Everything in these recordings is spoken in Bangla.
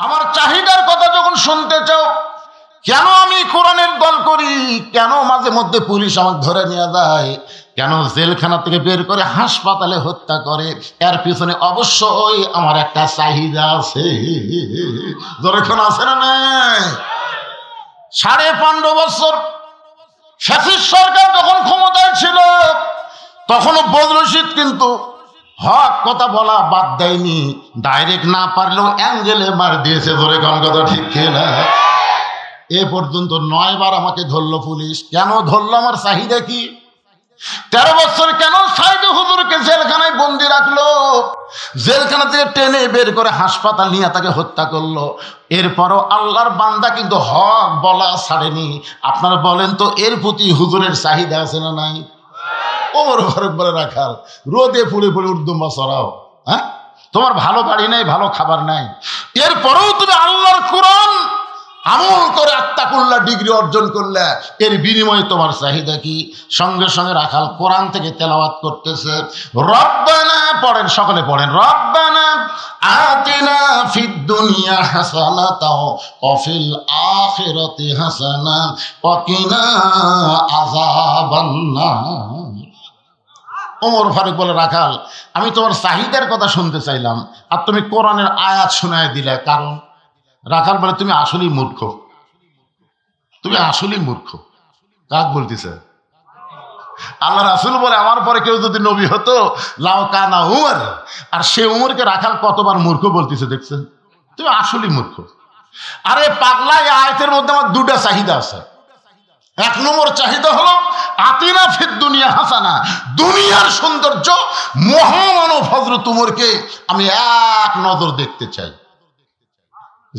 আমার চাহিদার কথা যখন শুনতে চাও, কেন আমি কোরআনের দল করি, কেন মাঝে মধ্যে পুলিশ আমাকে ধরে নিয়ে যায়, কেন জেলখানা থেকে বের করে হাসপাতালে হত্যা করে, এর পিছনে অবশ্যই আমার একটা চাহিদা আছে। যখন আছে না নাই? 15.5 বছর ফ্যাসিস্ট সরকার যখন ক্ষমতায় ছিল, তখনও বদরুল রশিদ কিন্তু হক কথা বলা বাদ দেয়নি, ডাইরেক্ট না পারলেও অ্যাঙ্গেলে মার দিয়েছে। ধরে কোন কথা ঠিক না? এ পর্যন্ত 9 বার আমাকে ধরলো পুলিশ। কেন ধরলো? আমার চাহিদা কি? 13 বছর কেন সাইদে হুজুরকে জেলখানায় বন্দি রাখলো? জেলখানা থেকে টেনে বের করে হাসপাতাল নিয়ে তাকে হত্যা করলো। এরপরও আল্লাহর বান্দা কিন্তু হক বলা ছাড়েনি। আপনারা বলেন তো, এর প্রতি হুজুরের চাহিদা আছে না নাই? ওমর ফারুক বলে, রাখাল রোদে ফুলে ফুলে উর্দুম্বা চড়াও, হ্যাঁ, তোমার ভালো বাড়ি নেই, ভালো খাবার নাই, এরপরেও তুমি আল্লাহর কোরআন আমল করে আত্তাকুল্লাহ ডিগ্রি অর্জন করলে, এর বিনিময়ে তোমার চাহিদা কি? সঙ্গে সঙ্গে রাখাল কোরআন থেকে তেলাওয়াত করতেছে। রব্বানা, পড়েন, সকলে পড়েন, রব্বানা আতিনা ফিদ দুনিয়া হাসানাতাও ওয়া ফিল আখিরাতি হাসানা ওয়া কিনা আযাবান্নার। ওমর ফারুক বলে, রাখাল আমি তোমার চাহিদার কথা শুনতে চাইলাম, আর তুমি কোরআনের আয়াত শোনায় দিলে। কারণ রাখাল বলে, তুমি আসলেই মূর্খ, তুমি আসলেই মূর্খ। কাক বলতেছে? আল্লাহ রাসূল বলে, আমার পরে কেউ যদি নবী হতো লাউ কানা উমর, আর সে উমরকে রাখাল কতবার মূর্খ বলতেছে দেখছেন? তুমি আসলেই মূর্খ। আরে পাগলা, এই আয়াতের মধ্যে আমার 2টা চাহিদা আছে। 1 নম্বর চাহিদা হলো আতিনা ফিদ দুনিয়া হাসানা, দুনিয়ার সৌন্দর্য মহামানব হযরত উমরকে আমি এক নজর দেখতে চাই।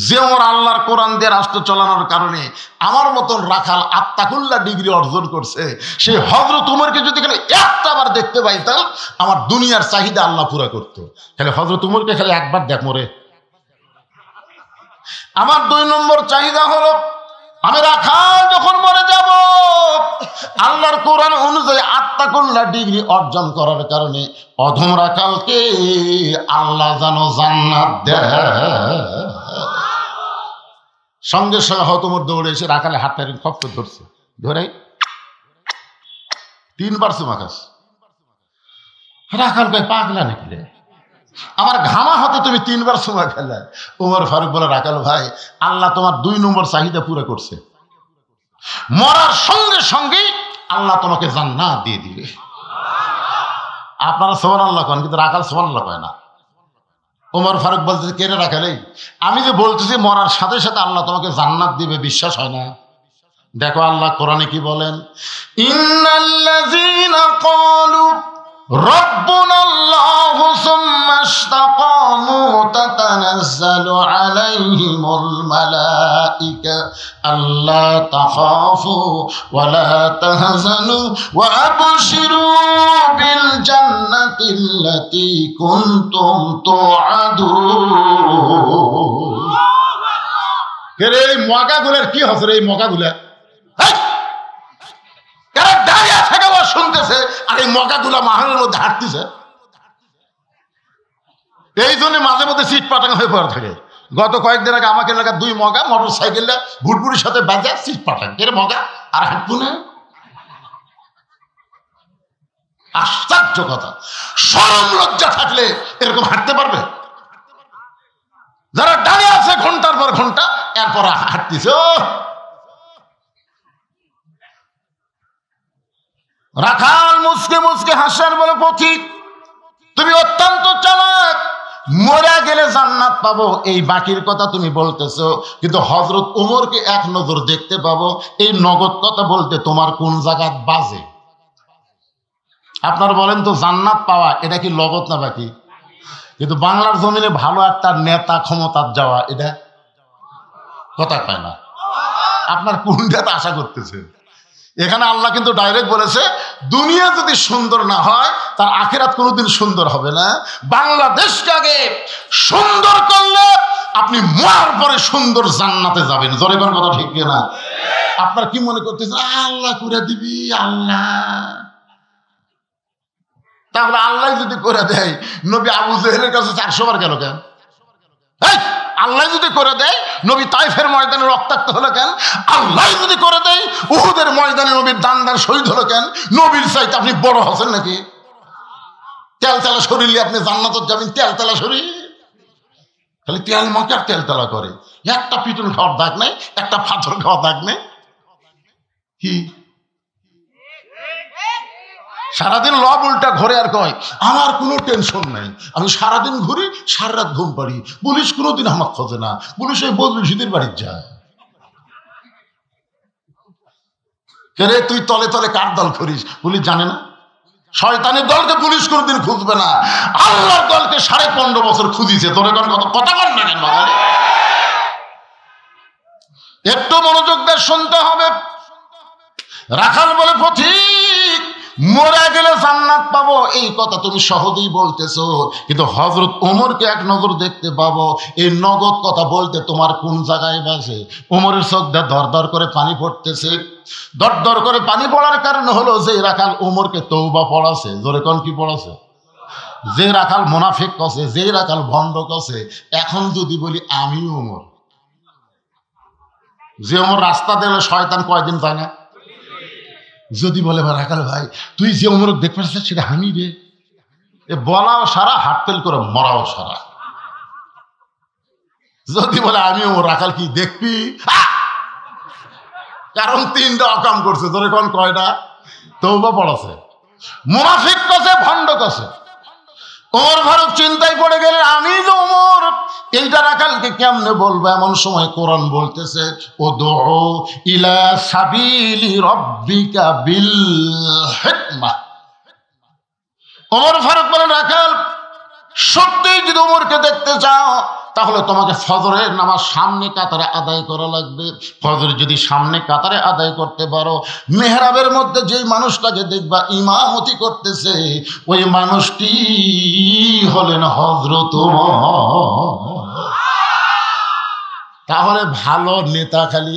যে ওমর আল্লাহর কোরআন দিয়ে রাষ্ট্র চালানোর কারণে আমার মতন রাখাল আত্তাকুল্লাহ ডিগ্রি অর্জন করছে, সেই হযরত উমরকে যদি খালি একটাবার দেখতে পাইতাম, আমার দুনিয়ার চাহিদা আল্লাহ পুরা করতো। খালি হযরত উমরকে খালি একবার দেখ মরে। আমার 2 নম্বর চাহিদা হলো, আমি রাখাল যখন মরে যাব, আল্লাহর কোরআন অনুযায়ী আত্তাকুল্লাহ ডিগ্রি অর্জন করার কারণে অধম রাখালকে আল্লাহ যেন জান্নাত দেয়। সঙ্গে সঙ্গে হয়তো মোর দৌড়ে এসে রাখালে হাতটা খপ্প ধরছে, ধরে 3 বার চুমা খাস। রাখাল কয়, পাগলা নাকি রে, আমার ঘামা হাতে তুমি 3 বার চুমা খেলে? ওমর ফারুক বলে, রাখাল ভাই, আল্লাহ তোমার 2 নম্বর চাহিদা পুরো করছে। মরার সঙ্গে সঙ্গে আল্লাহ তোমাকে জান্নাত দিয়ে দিবে। আপনারা সুবহানাল্লাহ কন, কিন্তু রাখাল সুবহানাল্লাহ কয় না। ওমর ফারুক বলতেছে, কে রে রাখাল, আমি যে বলতেছি মরার সাথে সাথে আল্লাহ তোমাকে জান্নাত দিবে, বিশ্বাস হয় না? দেখো আল্লাহ কোরআনে কি বলেন, ইন্নাল্লাযীনা ক্বালু রাব্বুনাল্লাহু সুম্মা ইসতাকামু তাতানাজ্জালু আলাইহিমুল মালাইকা আল্লা তাখাফু ওয়া লা তাহজানু ওয়া আবশিরু বিল জান্নাতিল্লাতী কুনতুম তুআদুন। কে রে, এই মগাগুলোর কি হচ্ছে রে? এই মগাগুলা দাঁড়িয়ে থেকে শুনতেছে, আর এই মগাগুলা মাহলের মধ্যে হাঁটতেছে। এই জন্য মাঝে মধ্যে সিট পাটাঙ্গা হয়ে পড়ে থাকে। গত কয়েকদিন আগে আমাকে এলাকার 2 মগা মোটর সাইকেলটা ভুটভুটির সাথে বাজে সিট পাটাং, এর মগা আর হাঁটবো না। আশ্চর্য কথা, শরম লজ্জা থাকলে এরকম হাঁটতে পারবে? যারা দাঁড়িয়ে আছে ঘন্টার পর ঘন্টা, এরপর হাঁটতেছে। রাখাল মুসকে মুসকে হাসার বলে, পথিক তুমি অত্যন্ত চালাক, মরে গেলে জান্নাত পাবো, এই বাকির কথা তুমি বলতেছো, কিন্তু হযরত উমরকে এক নজর দেখতে পাবো, এই নগদ কথা বলতে তোমার কোন জায়গা বাজে? আপনারা বলেন তো, জান্নাত পাওয়া এটা কি লগত না বাকি? কিন্তু বাংলার জমিনে ভালো একটা নেতা ক্ষমতার যাওয়া, এটা কথা পায় না। আপনার কোনটাতে আশা করতেছে? এখানে আল্লাহ কিন্তু ডাইরেক্ট বলেছে, দুনিয়া যদি সুন্দর না হয় তার আখিরাত কোনোদিন সুন্দর হবে না। বাংলাদেশকে আগে সুন্দর করলে আপনি মরার পরে সুন্দর জান্নাতে যাবেন। জোরে কোন কথা ঠিক না? আপনার কি মনে করতেছেন আল্লাহ করে দিবি? আল্লাহ, তাহলে আল্লাহ যদি করে দেয়, নবী আবু জেহেলের কাছে 400 বার গেল কেন? আল্লাহ যদি করে দেয় নবী তাইফের ময়দানে রক্তাক্ত হলো কেন? আল্লাহ যদি করে দেয় উহুদের ময়দানে নবীর দান শহীদ হলো কেন? নবীর চাইতে আপনি বড় হচ্ছেন নাকি? তেলতেলা শরীরে আপনি জান্নাত যাবেন, তেলতেলা শরীর খালি তেল মাখার তেলতেলা করে, একটা পিটুন খাওয়ার দাগ নেই, একটা পাথর খাওয়ার দাগ নেই। কি সারাদিন লব উল্টা ঘরে আর কয় আমার কোনো টেনশন নাই, আমি সারাদিন ঘুরি, সারা রাত ঘুম পাড়ি, পুলিশ কোনোদিন আমার খোঁজে না, পুলিশ ওই বদরুশিদের বাড়ির যায়। রে তুই তলে তলে কার দল করিস পুলিশ জানে না? শয়তানের দলকে পুলিশ কোনোদিন খুঁজবে না, আল্লাহর দলকে 15.5 বছর খুঁজিছে। তোর কথা বল না কেন? একটু মনোযোগ দিয়ে শুনতে হবে। রাখাল বলে পথিক মরে গেলে জান্নাত পাবো, এই কথা তুমি সহজেই বলতেছো, কিন্তু হযরত ওমরকে এক নজর দেখতে পাবো, এই নগদ কথা বলতে তোমার কোন জায়গায় বাজে? ওমরের চোখ দিয়ে দর দর করে পানি পড়তেছে। দর দর করে পানি পড়ার কারণ হলো যে রাখাল ওমরকে তওবা পড়াছে। জোরে কোন কি পড়াছে? যে রাখাল মুনাফিক কছে, যে রাখাল ভণ্ড কছে। এখন যদি বলি আমি ওমর, যে ওমর রাস্তা দিলে শয়তান কয়দিন যায় না? যদি বলে রাখাল ভাই তুই যে ওমর দেখতে পাচ্ছিস সেটা আমি রে, এ বলাও সারা, হাট ফেল করে মরাও সারা। যদি বলে আমি ওমর, রাখাল কি দেখবি? কারণ 3টা অকাম করছে। তোর কোন কয়টা? তওবা পড়াছে, মুনাফিক কছে, ভণ্ড কছে। ওমর ফারুক চিন্তায় পড়ে গেলেন, আমি যে ওমর, এইটা রাখালকে কেমনে বলবো? এমন সময় কোরআন বলতেছে উদউ ইলা সাবিলি রাব্বিকা বিল হিকমাহ। ওমর ফারুক বলেন, রাখাল সত্যিই যদি ওমরকে দেখতে চাও তাহলে তোমাকে ফজরের নামাজ সামনে কাতারে আদায় করা লাগবে। ফজর যদি সামনে কাতারে আদায় করতে পারো, মেহরাবের মধ্যে যেই মানুষটাকে দেখবা ইমামতি করতেছে, ওই মানুষটি হলেন হযরত ওমর। তাহলে ভালো নেতা খালি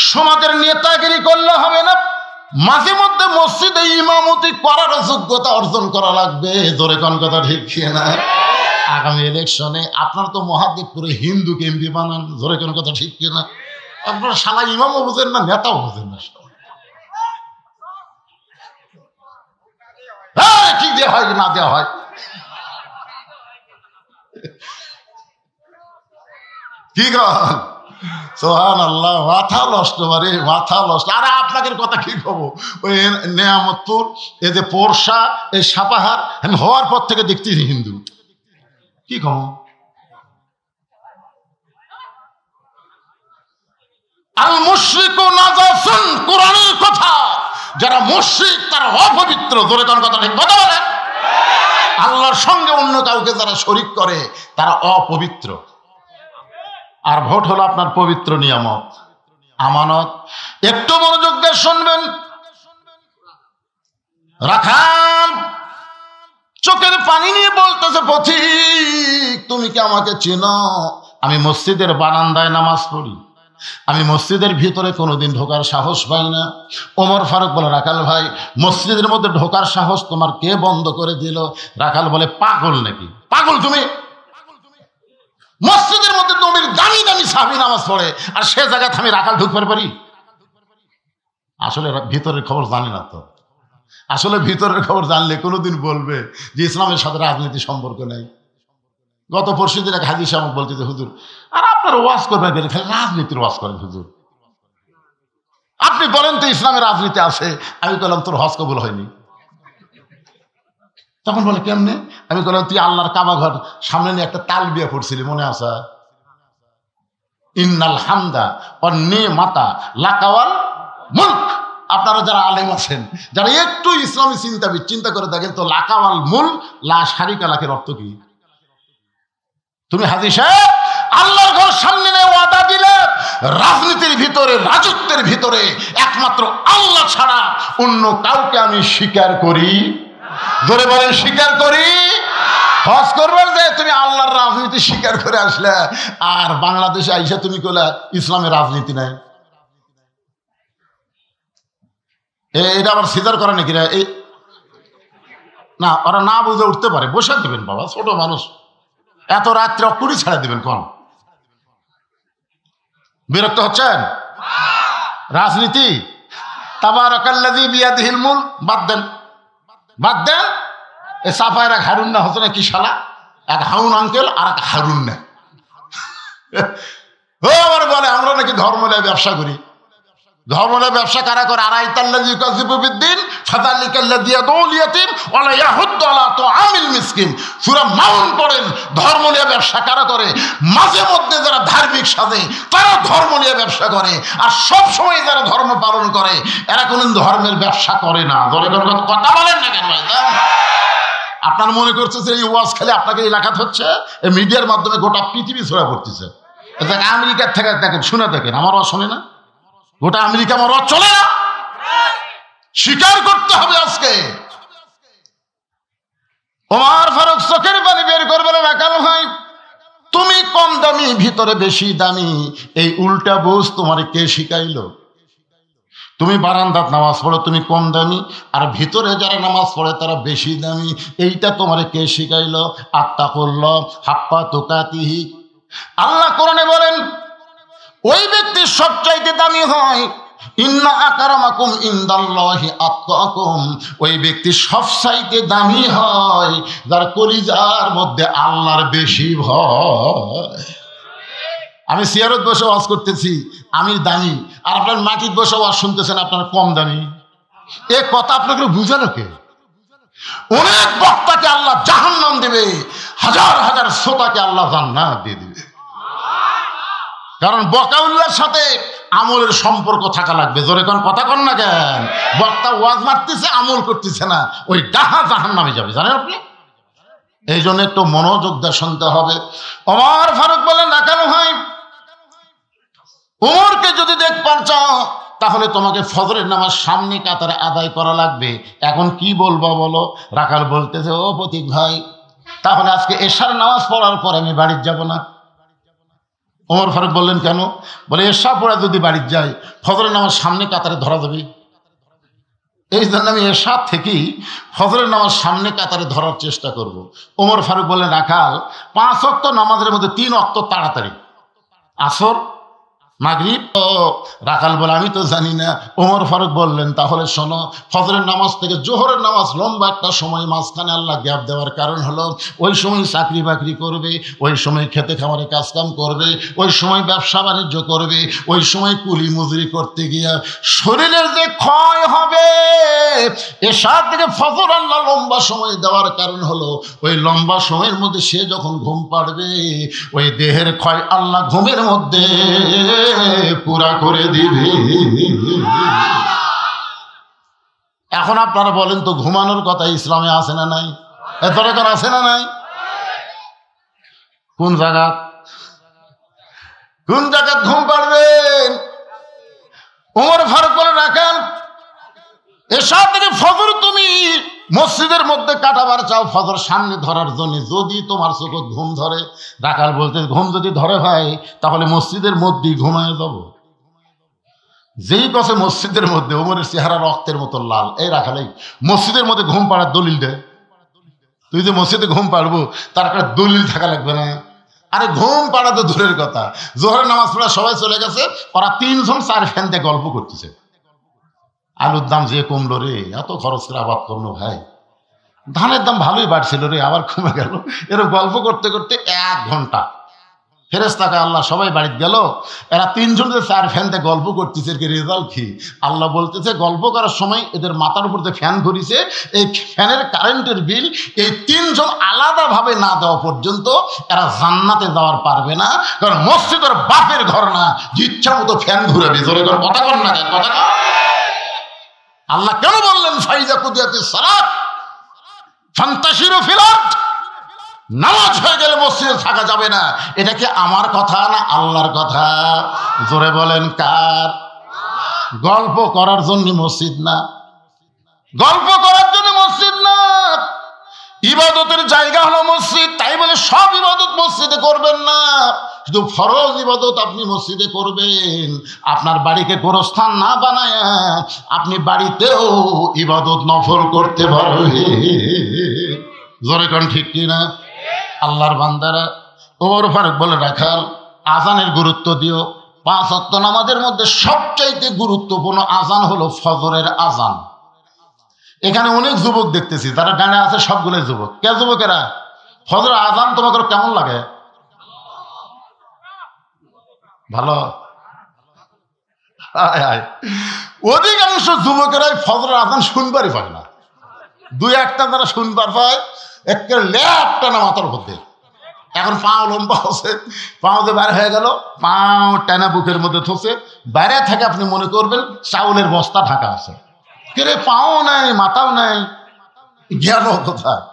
সমাজের নেতাগিরি করলে হবে না, মাঝে মধ্যে মসজিদে ইমামতি করার যোগ্যতা অর্জন করা লাগবে। জোরে কোন কথা ঠিক না? আগামী ইলেকশনে আপনার তো মহাদেবপুরে হিন্দুকে এমপি বানান। জোরে কোন কথা ঠিক কিনা? আপনারা শালা ইমামও বোঝেন না, নেতাও বোঝেন না। কি দেওয়া হয় না দেওয়া হয়, কি কর? সুবহানাল্লাহ, মাথা নষ্ট মানে মাথা নষ্ট। আরে আপনাদের কথা কি খবর? ওই নেয়ামতপুর, এই যে পোরশা, এই সাপাহার হওয়ার পর থেকে দেখতেছি হিন্দু। কি কম? আল মুশরিকু নাজাসুন, কোরআনের কথা। যারা মুশরিক তারা অপবিত্র। জোরে কোন কথা ঠিক কথা বলে? আল্লাহর সঙ্গে অন্য কাউকে যারা শরীক করে তারা অপবিত্র। আর ভোট হলো আপনার পবিত্র নিয়ামত, আমানত। একটু মনোযোগ দিয়ে শুনবেন। রাখাল চোখের পানি নিয়ে বলতেছে, পথিক তুমি কি আমাকে চেনো? আমি মসজিদের বারান্দায় নামাজ পড়ি, আমি মসজিদের ভিতরে কোনোদিন ঢোকার সাহস পাই না। ওমর ফারুক বলে, রাখাল ভাই মসজিদের মধ্যে ঢোকার সাহস তোমার কে বন্ধ করে দিল? রাখাল বলে, পাগল নাকি? পাগল তুমি? মসজিদের মধ্যে নবীর দামি দামি সাহাবী নামাজ পড়ে, আর সে জায়গায় আমি রাখাল ঢুকতে পারি? আসলে ভিতরের খবর জানি না তো। আসলে ভিতরের খবর জানলে কোনোদিন বলবে যে ইসলামের সাথে রাজনীতি সম্পর্ক নেই। গত পরশু দিন এক হাজী সাহেব বলতে, হুজুর আর আপনার ওয়াজ করবেন খালি রাজনীতির ওয়াজ করেন হুজুর, আপনি বলেন তো ইসলামের রাজনীতি আছে? আমি বললাম তোর হজ কবুল হয়নি। তখন বলে কেমনে? আমি বললাম তুই আল্লাহর কাবা ঘর সামনে নিয়ে একটা তালবিয়া পড়ছিলি, মনে আছে? ইন্নাল হামদা ওয়ান নিমাতা লাকাওয়াল মুলক। আপনারা যারা আলেম আছেন, যারা একটু ইসলামী চিন্তা করে দেখেন তো, লাকাওয়াল মুল লা শারিকা লাকের অর্থ কি? তুমি হাজী সাহেব আল্লাহর ঘর সামনে নিয়ে ওয়াদা দিলে, রাজনীতির ভিতরে রাজত্বের ভিতরে একমাত্র আল্লাহ ছাড়া অন্য কাউকে আমি স্বীকার করি। ধরে বলেন স্বীকার করি। হজ করবার যে তুমি আল্লাহর রাজনীতি স্বীকার করে আসলে, আর বাংলাদেশে আইসা তুমি কইলা ইসলামের রাজনীতি নাই। এটা আবার সিজার করে নাকি? না, ওরা না বুঝে উঠতে পারে, বসে দেবেন বাবা, ছোট মানুষ, এত রাত্রে অকুড়ি ছাড়া দেবেন কোন? বিরক্ত হচ্ছেন? রাজনীতি তাবারাকাল্লাযী বিয়াদিহিল মুলক বাদ দেন, বাদ দেন। এ সাফায়ের এক হারুন না হতো না, কি শালা, এক হারুন আঙ্কেল আর এক হারুন না। ও আবার বলে আমরা নাকি ধর্ম নিয়ে ব্যবসা করি। ধর্ম নিয়ে ব্যবসা কারা করে? আরাইতাল্লাযী ইউকাযযিবু বিদ্দীন ফাযালিকাল্লাযী ইয়াদউল ইয়াতীম ওয়া লা ইয়াহুদ্দু আলা তুআমিল মিসকিন। সূরা মাউন পড়েন। ধর্ম নিয়ে ব্যবসা কারা করে? মাঝে মধ্যে যারা ধার্মিক সাজে তারা ধর্ম নিয়ে ব্যবসা করে, আর সব সময় যারা ধর্ম পালন করে এরা কোনদিন ধর্মের ব্যবসা করে না। ধরে কথা বলেন না কেন? আপনার মনে করছে যে এই ওয়াজ খালি আপনাকে এলাকাত হচ্ছে, এই মিডিয়ার মাধ্যমে গোটা পৃথিবী ছড়া পড়তেছে। আমেরিকার থেকে দেখেন, শুনে দেখেন, আমার ওয়াজ শোনে না? গোটা আমেরিকা আমার ওয়াজ চলে না? স্বীকার করতে হবে আজকে। ওমর ফারুক চোখের পানি বের করবে, রাখাল ভাই তুমি কম দামি ভিতরে বেশি দামি, এই উল্টা বুঝ তোমার কে শিখাইলো? তুমি বারান্দাত নামাজ পড়ো তুমি কম দামি, আর ভিতরে যারা নামাজ পড়ে তারা বেশি দামি, এইটা তোমার কে শিখাইলো? আত্তাকুল্লাহ হাক্কা তুকাতিহি। আল্লাহ কোরআনে বলেন ওই ব্যক্তি সবচাইতে দামি হয়, ইন্না আকরামাকুম ইনদাল্লাহি আতকাকুম। ওই ব্যক্তি সবচাইতে দামি হয় যার কলিজার মধ্যে আল্লাহর বেশি ভয়। আমি সিয়ারত বসে ওয়াজ করতেছি, আমি দামি, আর আপনার মাটির বসে ওয়াজ শুনতেছেন আপনার কম দামি। এ কথা আপনাকে বুঝানো কে? অনেক বক্তাকে আল্লাহ জাহান্নাম দেবে, হাজার হাজার শ্রোতাকে আল্লাহ জান্নাত দিয়ে দিবে। কারণ বকাউল্লার সাথে আমলের সম্পর্ক থাকা লাগবে। জোরে কোন কথা কন না কেন? বক্তা ওয়াজ মারতেছে, আমল করতেছে না, ওই ডাহা জাহান্নামে যাবে, জানেন আপনি? এই জন্য একটু মনোযোগ দিয়ে শুনতে হবে। ওমর ফারুক বলেন রাখাল ভাই ওমরকে যদি দেখবার চাও তাহলে তোমাকে ফজরের নামাজ সামনে কাতারে আদায় করা লাগবে। এখন কি বলবো বলো? রাখাল বলতেছে ও প্রতীক ভাই তাহলে আজকে এশার নামাজ পড়ার পর আমি বাড়ির যাব না। ওমর ফারুক বললেন কেন? বলে এশা পড়া যদি বাড়ির যাই ফজরের নামাজ সামনে কাতারে ধরা যাবে, এই জন্য আমি এশা থেকেই ফজরের নামাজ সামনে কাতারে ধরার চেষ্টা করব। ওমর ফারুক বললেন রাখাল 5 ওয়াক্ত নামাজের মধ্যে 3 ওয়াক্ত তাড়াতাড়ি, আসর মাগরিব। রাখাল বলে আমি তো জানি না। ওমর ফারুক বললেন তাহলে শোনো, ফজরের নামাজ থেকে জোহরের নামাজ লম্বা একটা সময় মাঝখানে আল্লাহ গ্যাপ দেওয়ার কারণ হলো ওই সময় চাকরি বাকরি করবে, ওই সময় খেতে খামারে কাজকাম করবে, ওই সময় ব্যবসা বাণিজ্য করবে, ওই সময় কুলি মজুরি করতে গিয়া শরীরের যে ক্ষয় হবে, এশা থেকে ফজর আল্লাহ লম্বা সময় দেওয়ার কারণ হলো ওই লম্বা সময়ের মধ্যে সে যখন ঘুম পাড়বে ওই দেহের ক্ষয় আল্লাহ ঘুমের মধ্যে পুরা করে দিবে। এখন আপনারা বলেন তো ঘুমানোর কথা ইসলামে আছে না নাই? এত দরকার আছে না নাই? কোন জায়গা ঘুম পাড়বেন? ওমর ফারুক বলে রাখাল এশা থেকে ফজর তুমি মসজিদের মধ্যে কাটাবার চাও ফজর সামনে ধরার জন্য, যদি তোমার চোখে ঘুম ধরে। রাখাল বলতে ঘুম যদি ধরে ভাই তাহলে মসজিদের মধ্যেই ঘুমায় যাব। যেই কথা মসজিদের মধ্যে ওমরের চেহারা রক্তের মতো লাল, এই রাখালেই মসজিদের মধ্যে ঘুম পাড়ার দলিল দেয়। তুই যে মসজিদে ঘুম পাড়বো তার একটা দলিল থাকা লাগবে না? আরে ঘুম পাড়া তো দূরের কথা, জোহরের নামাজ পড়া সবাই চলে গেছে, ওরা 3 জন 4 ফ্যান দিয়ে গল্প করতেছে। আলুর দাম যে কমলো রে, এত খরচ করে আবাদ করলো ভাই, ধানের দাম ভালোই বাড়ছিল রে, আবার কমে গেল। এরকম গল্প করতে করতে 1 ঘন্টা ফেরেশতাকে আল্লাহ সবাই বাড়িতে গেল, এরা 3 জন যে 4 ফ্যান দিয়ে গল্প করতেছে, এর রেজাল্ট কি? আল্লাহ বলতেছে গল্প করার সময় এদের মাথার উপর যে ফ্যান ঘুরিছে এই ফ্যানের কারেন্টের বিল এই 3 জন আলাদাভাবে না দেওয়া পর্যন্ত এরা জান্নাতে যাওয়ার পারবে না, কারণ মসজিদের বাপের ঘর না, ইচ্ছা মতো ফ্যান ঘুরাবে। জোরে করে কথা বল না কেন? কথা আল্লাহ কেন বললেন ফাইজা কুদিয়াতিস সালাত ফান্তাশিরু ফিল আরদ? নামাজ হয়ে গেলে মসজিদে থাকা যাবে না। এটা কি আমার কথা না আল্লাহর কথা? জোরে বলেন কার? গল্প করার জন্য মসজিদ না, গল্প করার জন্য মসজিদ না, ইবাদতের জায়গা হলো মসজিদ। তাই বলে সব ইবাদত মসজিদে করবেন না, শুধু ফরজ ইবাদত আপনি মসজিদে করবেন। আপনার বাড়িকে গোরস্থান না বানায় আপনি বাড়িতেও ইবাদত নফল করতে পারবেন। জোরে কোন ঠিক কিনা? আল্লাহর বান্দারা, ওমর ফারুক বলে রাখাল আজানের গুরুত্ব দিও, 5 ওয়াক্ত নামাজের মধ্যে সবচাইতে গুরুত্বপূর্ণ আজান হলো ফজরের আজান। এখানে অনেক যুবক দেখতেছি, যারা ডানে আছে সবগুলোই যুবক। কে যুবকেরা? ফজরের আজান তোমাকে কেমন লাগে? ভালো। অধিকাংশ যুবকেরাই ফজরের আজান শুনবারই পায় না। 2-1টা যারা শুনবার পায়, একটা ল্যাপটা না মাথার মধ্যে। এখন পাও লম্বা আছে, পাও যে বাইরে হয়ে গেল, পাও টানা বুকের মধ্যে থসে বাইরে থেকে আপনি মনে করবেন চাউলের বস্তা ঢাকা আছে। কে পাও নাই, মাথাও নাই, জ্ঞান কোথায়?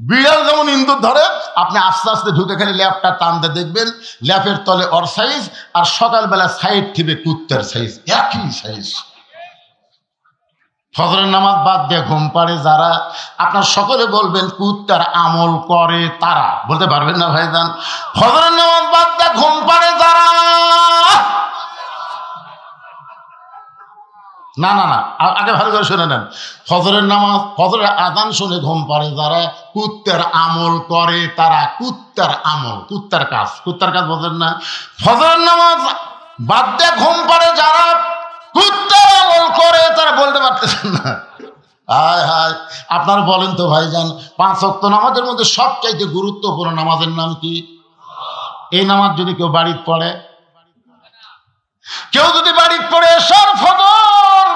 বিড়াল যেমন ইন্দুর ধরে, আপনি আস্তে আস্তে ঢুকে খালি ল্যাপটা টানতে দেখবেন ল্যাপের তলে ওর সাইজ, আর সকালবেলা সাইড ঠিবে কুত্তার সাইজ, একই সাইজ। ফজরের নামাজ বাদ দিয়ে ঘুম পাড়ে যারা, আপনার সকলে বলবেন কুত্তার আমল করে তারা, বলতে পারবেন না ভাইজান? ফজরের নামাজ বাদ দিয়ে ঘুম পাড়ে যারা, না না না, আগে ভালো করে শুনে নেন। ফজরের নামাজ, ফজরের আজান শুনে ঘুম পাড়ে যারা, কুত্তার আমল করে তারা। কুত্তার আমল, কুত্তার কাজ, কুত্তার কাজ বলেন না? ফজরের নামাজ বাদ দিয়ে ঘুম পাড়ে যারা, কুত্তার আমল করে তারা, বলতে পারতেছেন না? হায় হায়, আপনারা বলেন তো ভাইজান, 5 ওয়াক্ত নামাজের মধ্যে সবচাইতে গুরুত্বপূর্ণ নামাজের নাম কি? এই নামাজ যদি কেউ বাড়িতে পড়ে, কেউ যদি বাড়িতে পড়ে এশার ফজর,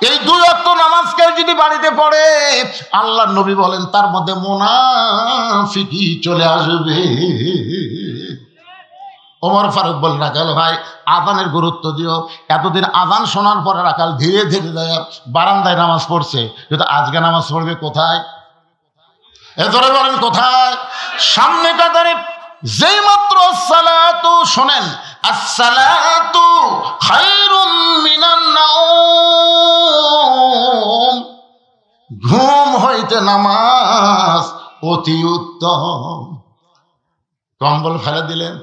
এই 2 ওয়াক্ত নামাজ কেউ যদি বাড়িতে পড়ে, আল্লাহর নবী বলেন তার মধ্যে মুনাফিকি চলে আসবে। ওমর ফারুক বল, রাখাল ভাই আজানের গুরুত্ব দিও। এতদিন আজান শোনার পরে রাখাল ধীরে ধীরে যায় বারান্দায় নামাজ পড়ছে, কিন্তু আজকে নামাজ পড়বে কোথায়? এ ধরে বলেন কোথায়? সামনে কাতারে। যেই মাত্র সালাতু শোনেন, আসসালাতু খায়রুম মিনান নাওম, ঘুম হইতে নামাজ অতি উত্তম। কম্বল ফেলে দিলেন,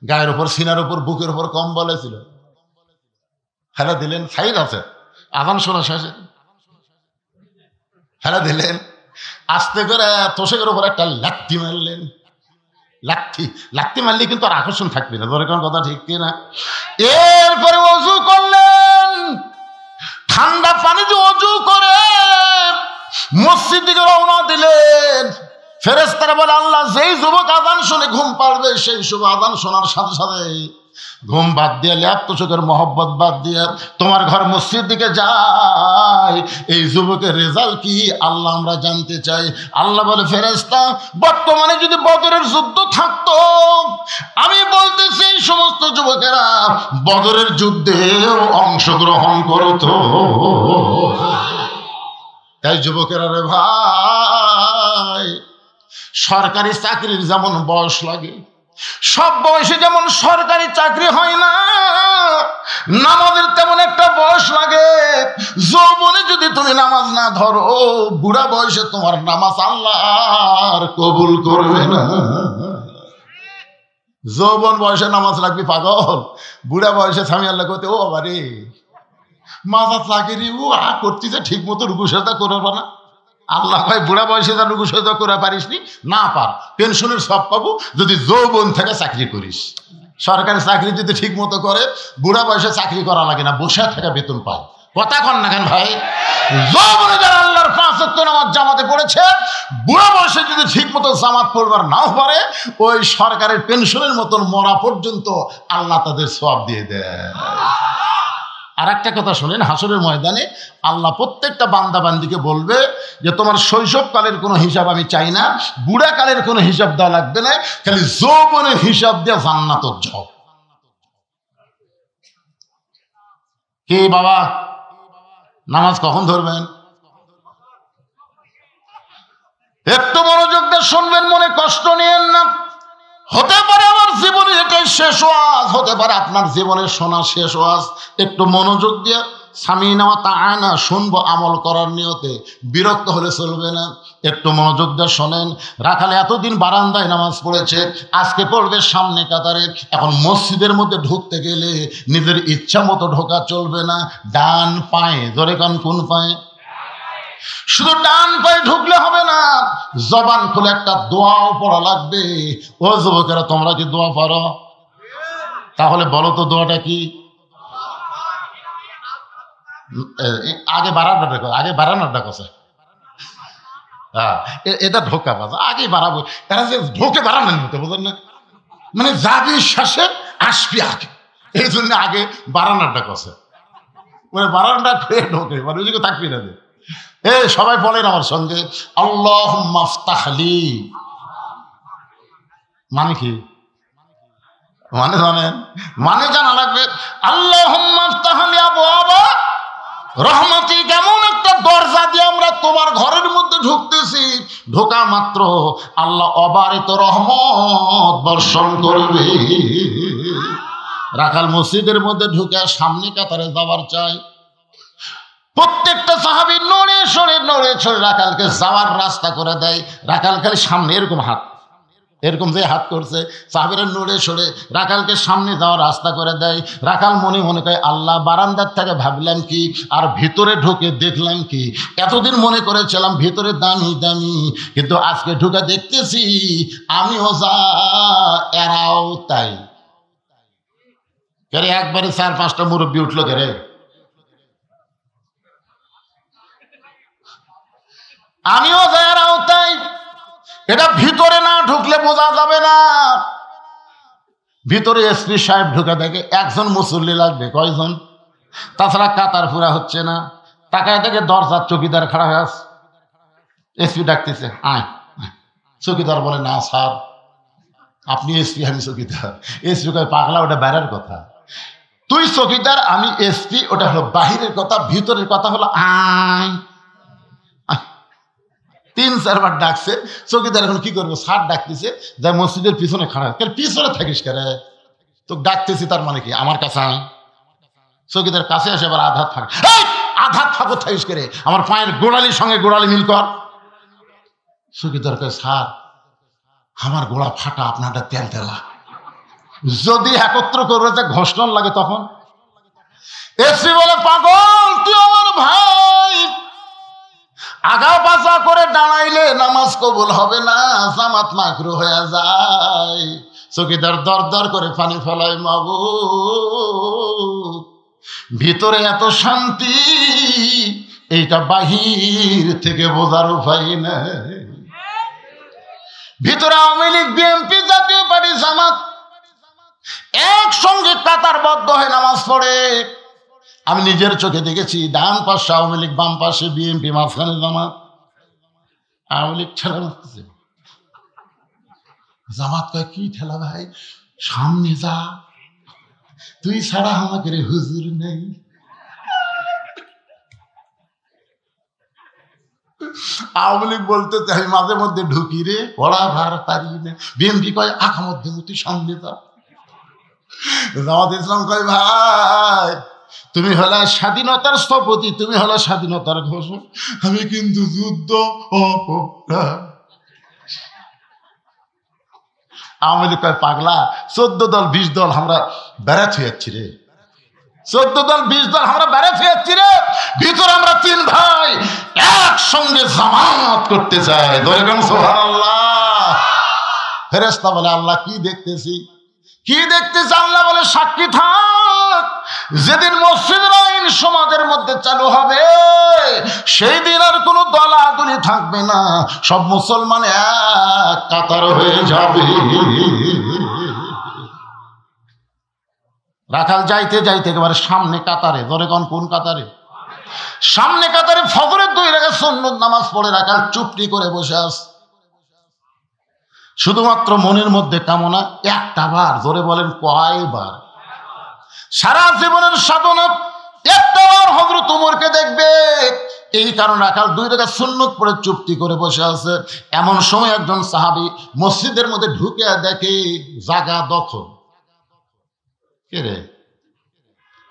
গায়ের উপর, সিনার উপর, বুকের উপর কম্বল ছিল, ফেলে দিলেন, সাইড আছে, আজান শোনা শেষে ফেলে দিলেন, আস্তে করে তোষকের উপর একটা লাথি মারলেন। লাথি মারলে কিন্তু আর আকর্ষণ থাকবে না, ধরে কোন কথা ঠিক কিনা? এরপরে অজু করলেন, ঠান্ডা পানি দিয়ে অজু করে মসজিদ দিকে রওনা দিলেন। ফেরেশতারা বলে, আল্লাহ যেই যুবক আজান শুনে ঘুম পাড়বে, সেই শুভ আজান শোনার সাথে সাথে ঘুম বাদ দিয়ে, ল্যাপ তোষকের মহব্বত বাদ দিয়ে তোমার ঘর মসজিদ দিকে যায়, এই যুবকের রেজাল্ট কি আল্লাহ আমরা জানতে চাই। আল্লাহ বলে, ফেরেশতা, বর্তমানে যদি বদরের যুদ্ধ থাকতো, আমি বলতেছি এই সমস্ত যুবকেরা বদরের যুদ্ধে অংশগ্রহণ করতো। তাই যুবকেরা রে ভাই, সরকারি চাকরির যেমন বয়স লাগে, সব বয়সে যেমন সরকারি চাকরি হয় না, নামাজের তেমন একটা বয়স লাগে। যৌবনে যদি তুমি নামাজ না ধরো, বুড়া বয়সে তোমার নামাজ আল্লাহ আর কবুল করবে না। যৌবন বয়সে নামাজ রাখবি পাগল, বুড়া বয়সে স্বামী আল্লাহ করতে, ও বাবা রে মাথা চাকরি ও করতেছে, ঠিক মতো রুকু সেজদা করবে না। আল্লাহ ভাই বুড়া বয়সে যা রুকু সেজদা করে পারিস নি, না পার, পেনশনের সব পাবো যদি যৌবন থেকে চাকরি করিস। সরকারি চাকরি যদি ঠিক মতো করে, বুড়া বয়সে চাকরি করা লাগে না, বসে থেকে বেতন পায়। কথা কন না কেন ভাই? যৌবনে যারা আল্লাহর 5 ওয়াক্ত নামাজ জামাতে পড়েছে, বুড়া বয়সে যদি ঠিক মতো জামাত পড়বার নাও পারে, ওই সরকারের পেনশনের মতন মরা পর্যন্ত আল্লাহ তাদের সওয়াব দিয়ে দেয়। আর একটা কথা শোনেন, হাসরের ময়দানে আল্লাহ প্রত্যেকটা বান্দা বান্দিকে বলবে যে তোমার শৈশবকালের কোনো হিসাব আমি চাই না, বুড়াকালের কোনো হিসাব দেওয়া লাগবে না, খালি যৌবনের হিসাব দিয়ে জান্নাত যাও। কি বাবা, নামাজ কখন ধরবেন? একটু মনোযোগ দিয়ে শুনবেন, মনে কষ্ট নিয়েন না। হতে পারে আমার জীবনের এটাই শেষ ওয়াজ, হতে পারে আপনার জীবনের শোনা শেষ ওয়াজ। একটু মনোযোগ দিয়ে সামিনা ওয়া তাআনা শুনবো, আমল করার নিয়তে, বিরক্ত হলে চলবে না। একটু মনোযোগ দিয়ে শোনেন। রাখালে এতদিন বারান্দায় নামাজ পড়েছে, আজকে পড়বে সামনে কাতারে। এখন মসজিদের মধ্যে ঢুকতে গেলে নিজের ইচ্ছা মতো ঢোকা চলবে না, ডান পায়ে, ধরে কান কোন পায়ে? শুধু ডান পায়ে ঢুকলে হবে না, জবান খুলে একটা দোয়াও পড়া লাগবে। ও যুবকেরা, তোমরা কি দোয়া পারো? তাহলে বলো তো দোয়াটা কি? আগে বাড়ানোটা কথা। হ্যাঁ, এটা ঢোকা বাজা, আগে বাড়াবো। এরা যে ঢোকে বাড়ানোর মতো, বুঝলেন না? মানে যাবি শেষে আসবি আগে, এই জন্য আগে বাড়ানোটা কথা। মানে বাড়ানোটা খেয়ে ঢোকে, মানে ওই দিকে থাকবি না। সবাই বলেন আমার সঙ্গে, আল্লাহুম্মা আফতাহলি। মানে কি? মানে জানেন? মানে জানা লাগবে। আল্লাহুম্মা আফতাহলি আবওয়াবা রহমতি, কেমন একটা দরজা দিয়ে আমরা তোমার ঘরের মধ্যে ঢুকতেছি, ঢোকা মাত্র আল্লাহ অবারিত রহমত বর্ষণ করবে। রাখাল মসজিদের মধ্যে ঢুকে সামনে কাতারে যাওয়ার চাই। প্রত্যেকটা সাহাবী নড়ে সরে রাখালকে যাওয়ার রাস্তা করে দেয়। রাখাল খালি সামনে এরকম হাত, এরকম যে হাত করছে, সাহাবীরা নড়ে সরে রাখালকে সামনে যাওয়ার রাস্তা করে দেয়। রাখাল মনে মনে কয়, আল্লাহ, বারান্দার থেকে ভাবলাম কি আর ভিতরে ঢুকে দেখলাম কি। এতদিন মনে করেছিলাম ভিতরে দামি দামি, কিন্তু আজকে ঢুকে দেখতেছি আমিও যা এরাও তাই। কেরে একবারে 4-5টা মুরব্বী উঠলো কেরে। আমিও যা এরাও তাই, এটা ভিতরে না ঢুকলে বোঝা যাবে না। ভিতরে এসপি সাহেব ঢুকে দেখে একজন মুসল্লি লাগবে, কয়জন? তাছাড়া কাতার পুরা হচ্ছে না। তাকায় দেখে দরজার চৌকিদার খাড়া হয়ে আছে। এসপি ডাকতেছে, আয়। চৌকিদার বলে, না স্যার, আপনি এসপি, আমি চৌকিদার। এসপি কয়, পাগলা, ওটা বাইরের কথা। তুই চৌকিদার, আমি এসপি, ওটা হলো বাহিরের কথা। ভিতরের কথা হলো আয়। 3-4 বার ডাকছে। চৌকিদার এখন কি করবো, স্যার ডাকতেছে, যাই মসজিদের পিছনে খাড়া। পিছনে থাকিস কেরে, তো ডাকতেছি, তার মানে কি আমার কাছে আয়। চৌকিদার কাছে আসে আবার আধার থাকে, আধার থাকো থাকিস কেরে, আমার পায়ের গোড়ালির সঙ্গে গোড়ালি মিল কর। চৌকিদার কে, স্যার আমার গোড়া ফাটা, আপনারটা তেল তেলা। যদি একত্র করবে যে ঘোষণা লাগে তখন এসপি বলে, পাগল, তুই আমার ভাই, আগা পাছা করে দাঁড়াইলে নামাজ কবুল হবে না, জামাত মাকরু হয়ে যায়। চৌকিদার দর দর করে পানি ফেলায়, মাবুদ, ভিতরে এত শান্তি, এইটা বাহির থেকে বোঝার উপায় নেই। ভিতরে আওয়ামী লীগ, বিএনপি, জাতীয় পার্টি, জামাত একসঙ্গে কাতারবদ্ধ হয়ে নামাজ পড়ে। আমি নিজের চোখে দেখেছি, ডান পাশে আওয়ামী লীগ, বাম পাশে বিএনপি, মাঝখানে জামাত। আওয়ামী লীগ ঠেলা মারতেছে, জামাত কয়, কি ঠেলা ভাই, সামনে যা, তুই ছাড়া আমাকে রে হুজুর নেই। আওয়ামী লীগ বলতে আমি মাঝে মধ্যে ঢুকি রে, পড়া ভার পারি না। বিএনপি কয়, আখা মধ্যে তুই সামনে যা। জামাত ইসলাম কয়, ভাই তুমি হলো স্বাধীনতার স্থপতি, তুমি হলো স্বাধীনতার ঘোষক, আমি কিন্তু যুদ্ধ অপরাধ। আওয়ামী লীগ কয়, পাগলা, 14 দল 20 দল আমরা বেড়াত হয়ে যাচ্ছি রে, 14 দল 20 দল আমরা বেড়াত হয়ে যাচ্ছি রে, ভিতরে আমরা 3 ভাই একসঙ্গে জামাত করতে চাই। দরকার সুবহানাল্লাহ। ফেরেশতা বলে, আল্লাহ কি দেখতেছি, কি দেখতেছে? আল্লাহ বলে, সাক্ষী থাক, যেদিন মসজিদের আইন সমাজের মধ্যে চালু হবে, সেই দিন আর কোনো দলাদলি থাকবে না, সব মুসলমান এক কাতার হয়ে যাবে। রাখাল যাইতে যাইতে একেবারে সামনে কাতারে, ধরে কোন কাতারে? সামনে কাতারে ফজরের 2 রাকাত সুন্নত নামাজ পড়ে রাখাল চুপটি করে বসে আছে। শুধুমাত্র মনের মধ্যে কামনা, একটা বার, জোরে বলেন কয়বার? সারা জীবনের সাধনা একটা বার হযরত ওমরকে দেখবে, এই কারণে রাখাল 2 রাকাত সুন্নত পড়ে চুপটি করে বসে আছে। এমন সময় একজন সাহাবী মসজিদের মধ্যে ঢুকে দেখে জায়গা দখল। কে রে,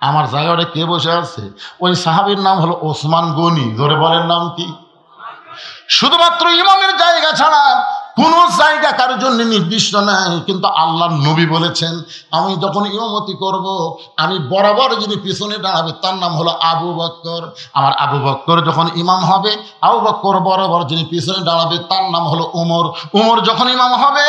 আমার জায়গাটা কে বসে আছে? ওই সাহাবীর নাম হলো ওসমান গনি। জোরে বলেন নাম কি? শুধুমাত্র ইমামের জায়গা ছাড়া কোন জায়গা কারোর জন্য নির্দিষ্ট নাই, কিন্তু আল্লাহর নবী বলেছেন আমি যখন ইমামতি করব আমি বরাবর যিনি পিছনে দাঁড়াবে তার নাম হলো আবু বকর। আমার আবু বকর যখন ইমাম হবে, আবু বকর বরাবর যিনি পিছনে দাঁড়াবে তার নাম হলো উমর। উমর যখন ইমাম হবে,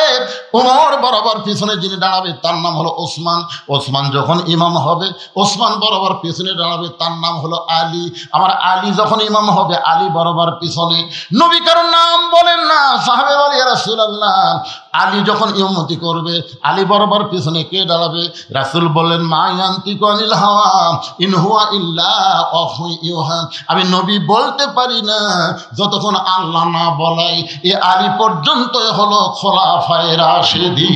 উমর বরাবর পিছনে যিনি দাঁড়াবে তার নাম হলো ওসমান। ওসমান যখন ইমাম হবে, ওসমান বরাবর পিছনে দাঁড়াবে তার নাম হলো আলী। আমার আলী যখন ইমাম হবে, আলী বরাবর পিছনে। নবী কারোর নাম বলেন না, সাহাবে বলে ইয়া রাসূলুল্লাহ আলী যখন ইমামতি করবে আলী বরাবর পিছনে কে দাঁড়াবে? রাসূল বললেন মা ইয়ানতিকু আনিল হাওয়া ইন হুয়া ইল্লা ওয়াহয়ু ইউহা। আমি নবী বলতে পারি না যতক্ষণ আল্লাহ না বলাই। এ আলী পর্যন্ত হলো খোলাফায়ে রাশিদিন।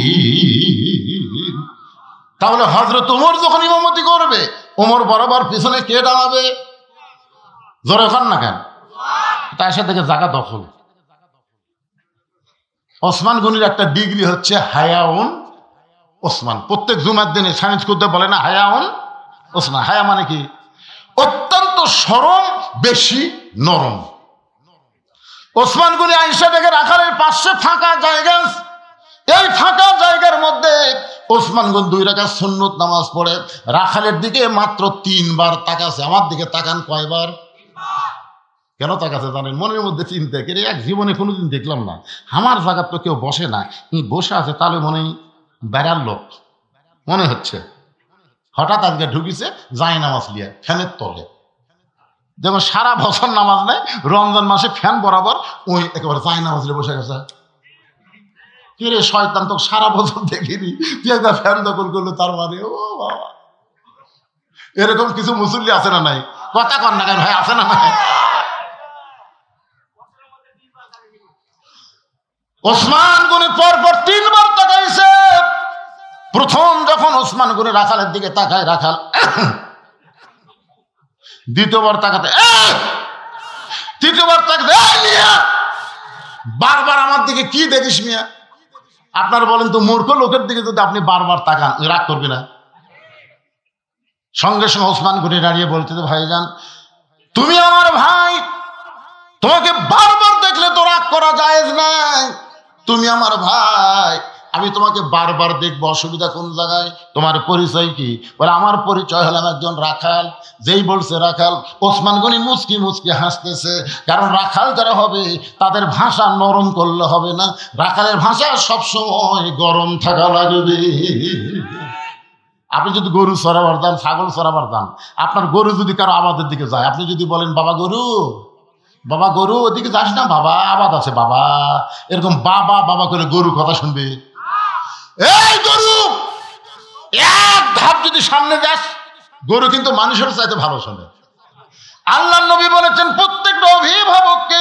তাহলে হযরত ওমর যখন ইমামতি করবে, ওমর বরাবর পিছনে কে দাঁড়াবে? জোরে খান না কেন? তার সাথে জায়গা দখল। ওসমান গনির একটা ডিগ্রি হচ্ছে হায়াউন ওসমান। প্রত্যেক জুমার দিনে সামিজ করতে বলে না হায়াউন ওসমান। হায়া মানে কি? অত্যন্ত সরম, বেশি নরম। ওসমান গনি আয়েশা থেকে রাখালের পাশে ফাঁকা জায়গা, এই ফাঁকা জায়গার মধ্যে ওসমান গনি 2 রাকাত সুন্নত নামাজ পড়ে রাখালের দিকে মাত্র 3 বার তাকাছে। আমার দিকে তাকান কয়বার? কেন তাকাছে জানেন? মনের মধ্যে চিন্তা করে এক জীবনে কোনোদিন দেখলাম না, আমার জায়গা তো কেউ বসে না, বসে আছে তাহলে মনে বেড়ার লোক মনে হচ্ছে। হঠাৎ আজকে ঢুকিছে যায় নামাজ লিয়া ফ্যানের তলে। যেমন সারা বছর নামাজ নেয়, রমজান মাসে ফ্যান বরাবর ওই একেবারে যায় নামাজ লিয়ে বসে গেছে। কিরে শয়তান, তো সারা বছর দেখিনি, তুই একটা ফ্যান দখল করলো, তার মানে ও বাবা। এরকম কিছু মুসল্লি আছে না নাই? কথা কর না কেন ভাই, আছে না নাই? ওসমান গনি পরপর 3 বার তাকাইছে। প্রথম যখন ওসমান গনি রাখালের দিকে তাকায়, রাখাল। দ্বিতীয়বার তাকাতে, তৃতীয়বার তাকাতে, বারবার আমার দিকে কি দেখিস মিয়া? আপনার বলেন তো, মূর্খ লোকের দিকে যদি আপনি বারবার তাকান, রাগ করবি না? সঙ্গে সঙ্গে ওসমান গনি দাঁড়িয়ে বলতে, ভাইজান তুমি আমার ভাই, তোমাকে বারবার দেখলে তো রাগ করা জায়েজ নাই। তুমি আমার ভাই, আমি তোমাকে বারবার দেখবো, অসুবিধা কোন জায়গায়? তোমার পরিচয় কি? বলে আমার পরিচয় হলাম একজন রাখাল। যেই বলছে রাখাল, ওসমান গনি মুচকি মুচকি হাসতেছে। কারণ রাখাল যারা হবে তাদের ভাষা নরম করলে হবে না, রাখালের ভাষা সবসময় গরম থাকা লাগবে। আপনি যদি গরু চড়াবার যান, ছাগল চড়াবার যান, আপনার গরু যদি কারো আবাদের দিকে যায়, আপনি যদি বলেন বাবা গরু, বাবা গরু ওদিকে যাস না, বাবা আবাদ আছে বাবা, এরকম বাবা বাবা করে গরু কথা শুনবে? এই গরু, এক ধাপ যদি সামনে যাস, গরু কিন্তু মানুষের চাইতে ভালো শোনে। আল্লাহ নবী বলেছেন প্রত্যেকটা অভিভাবককে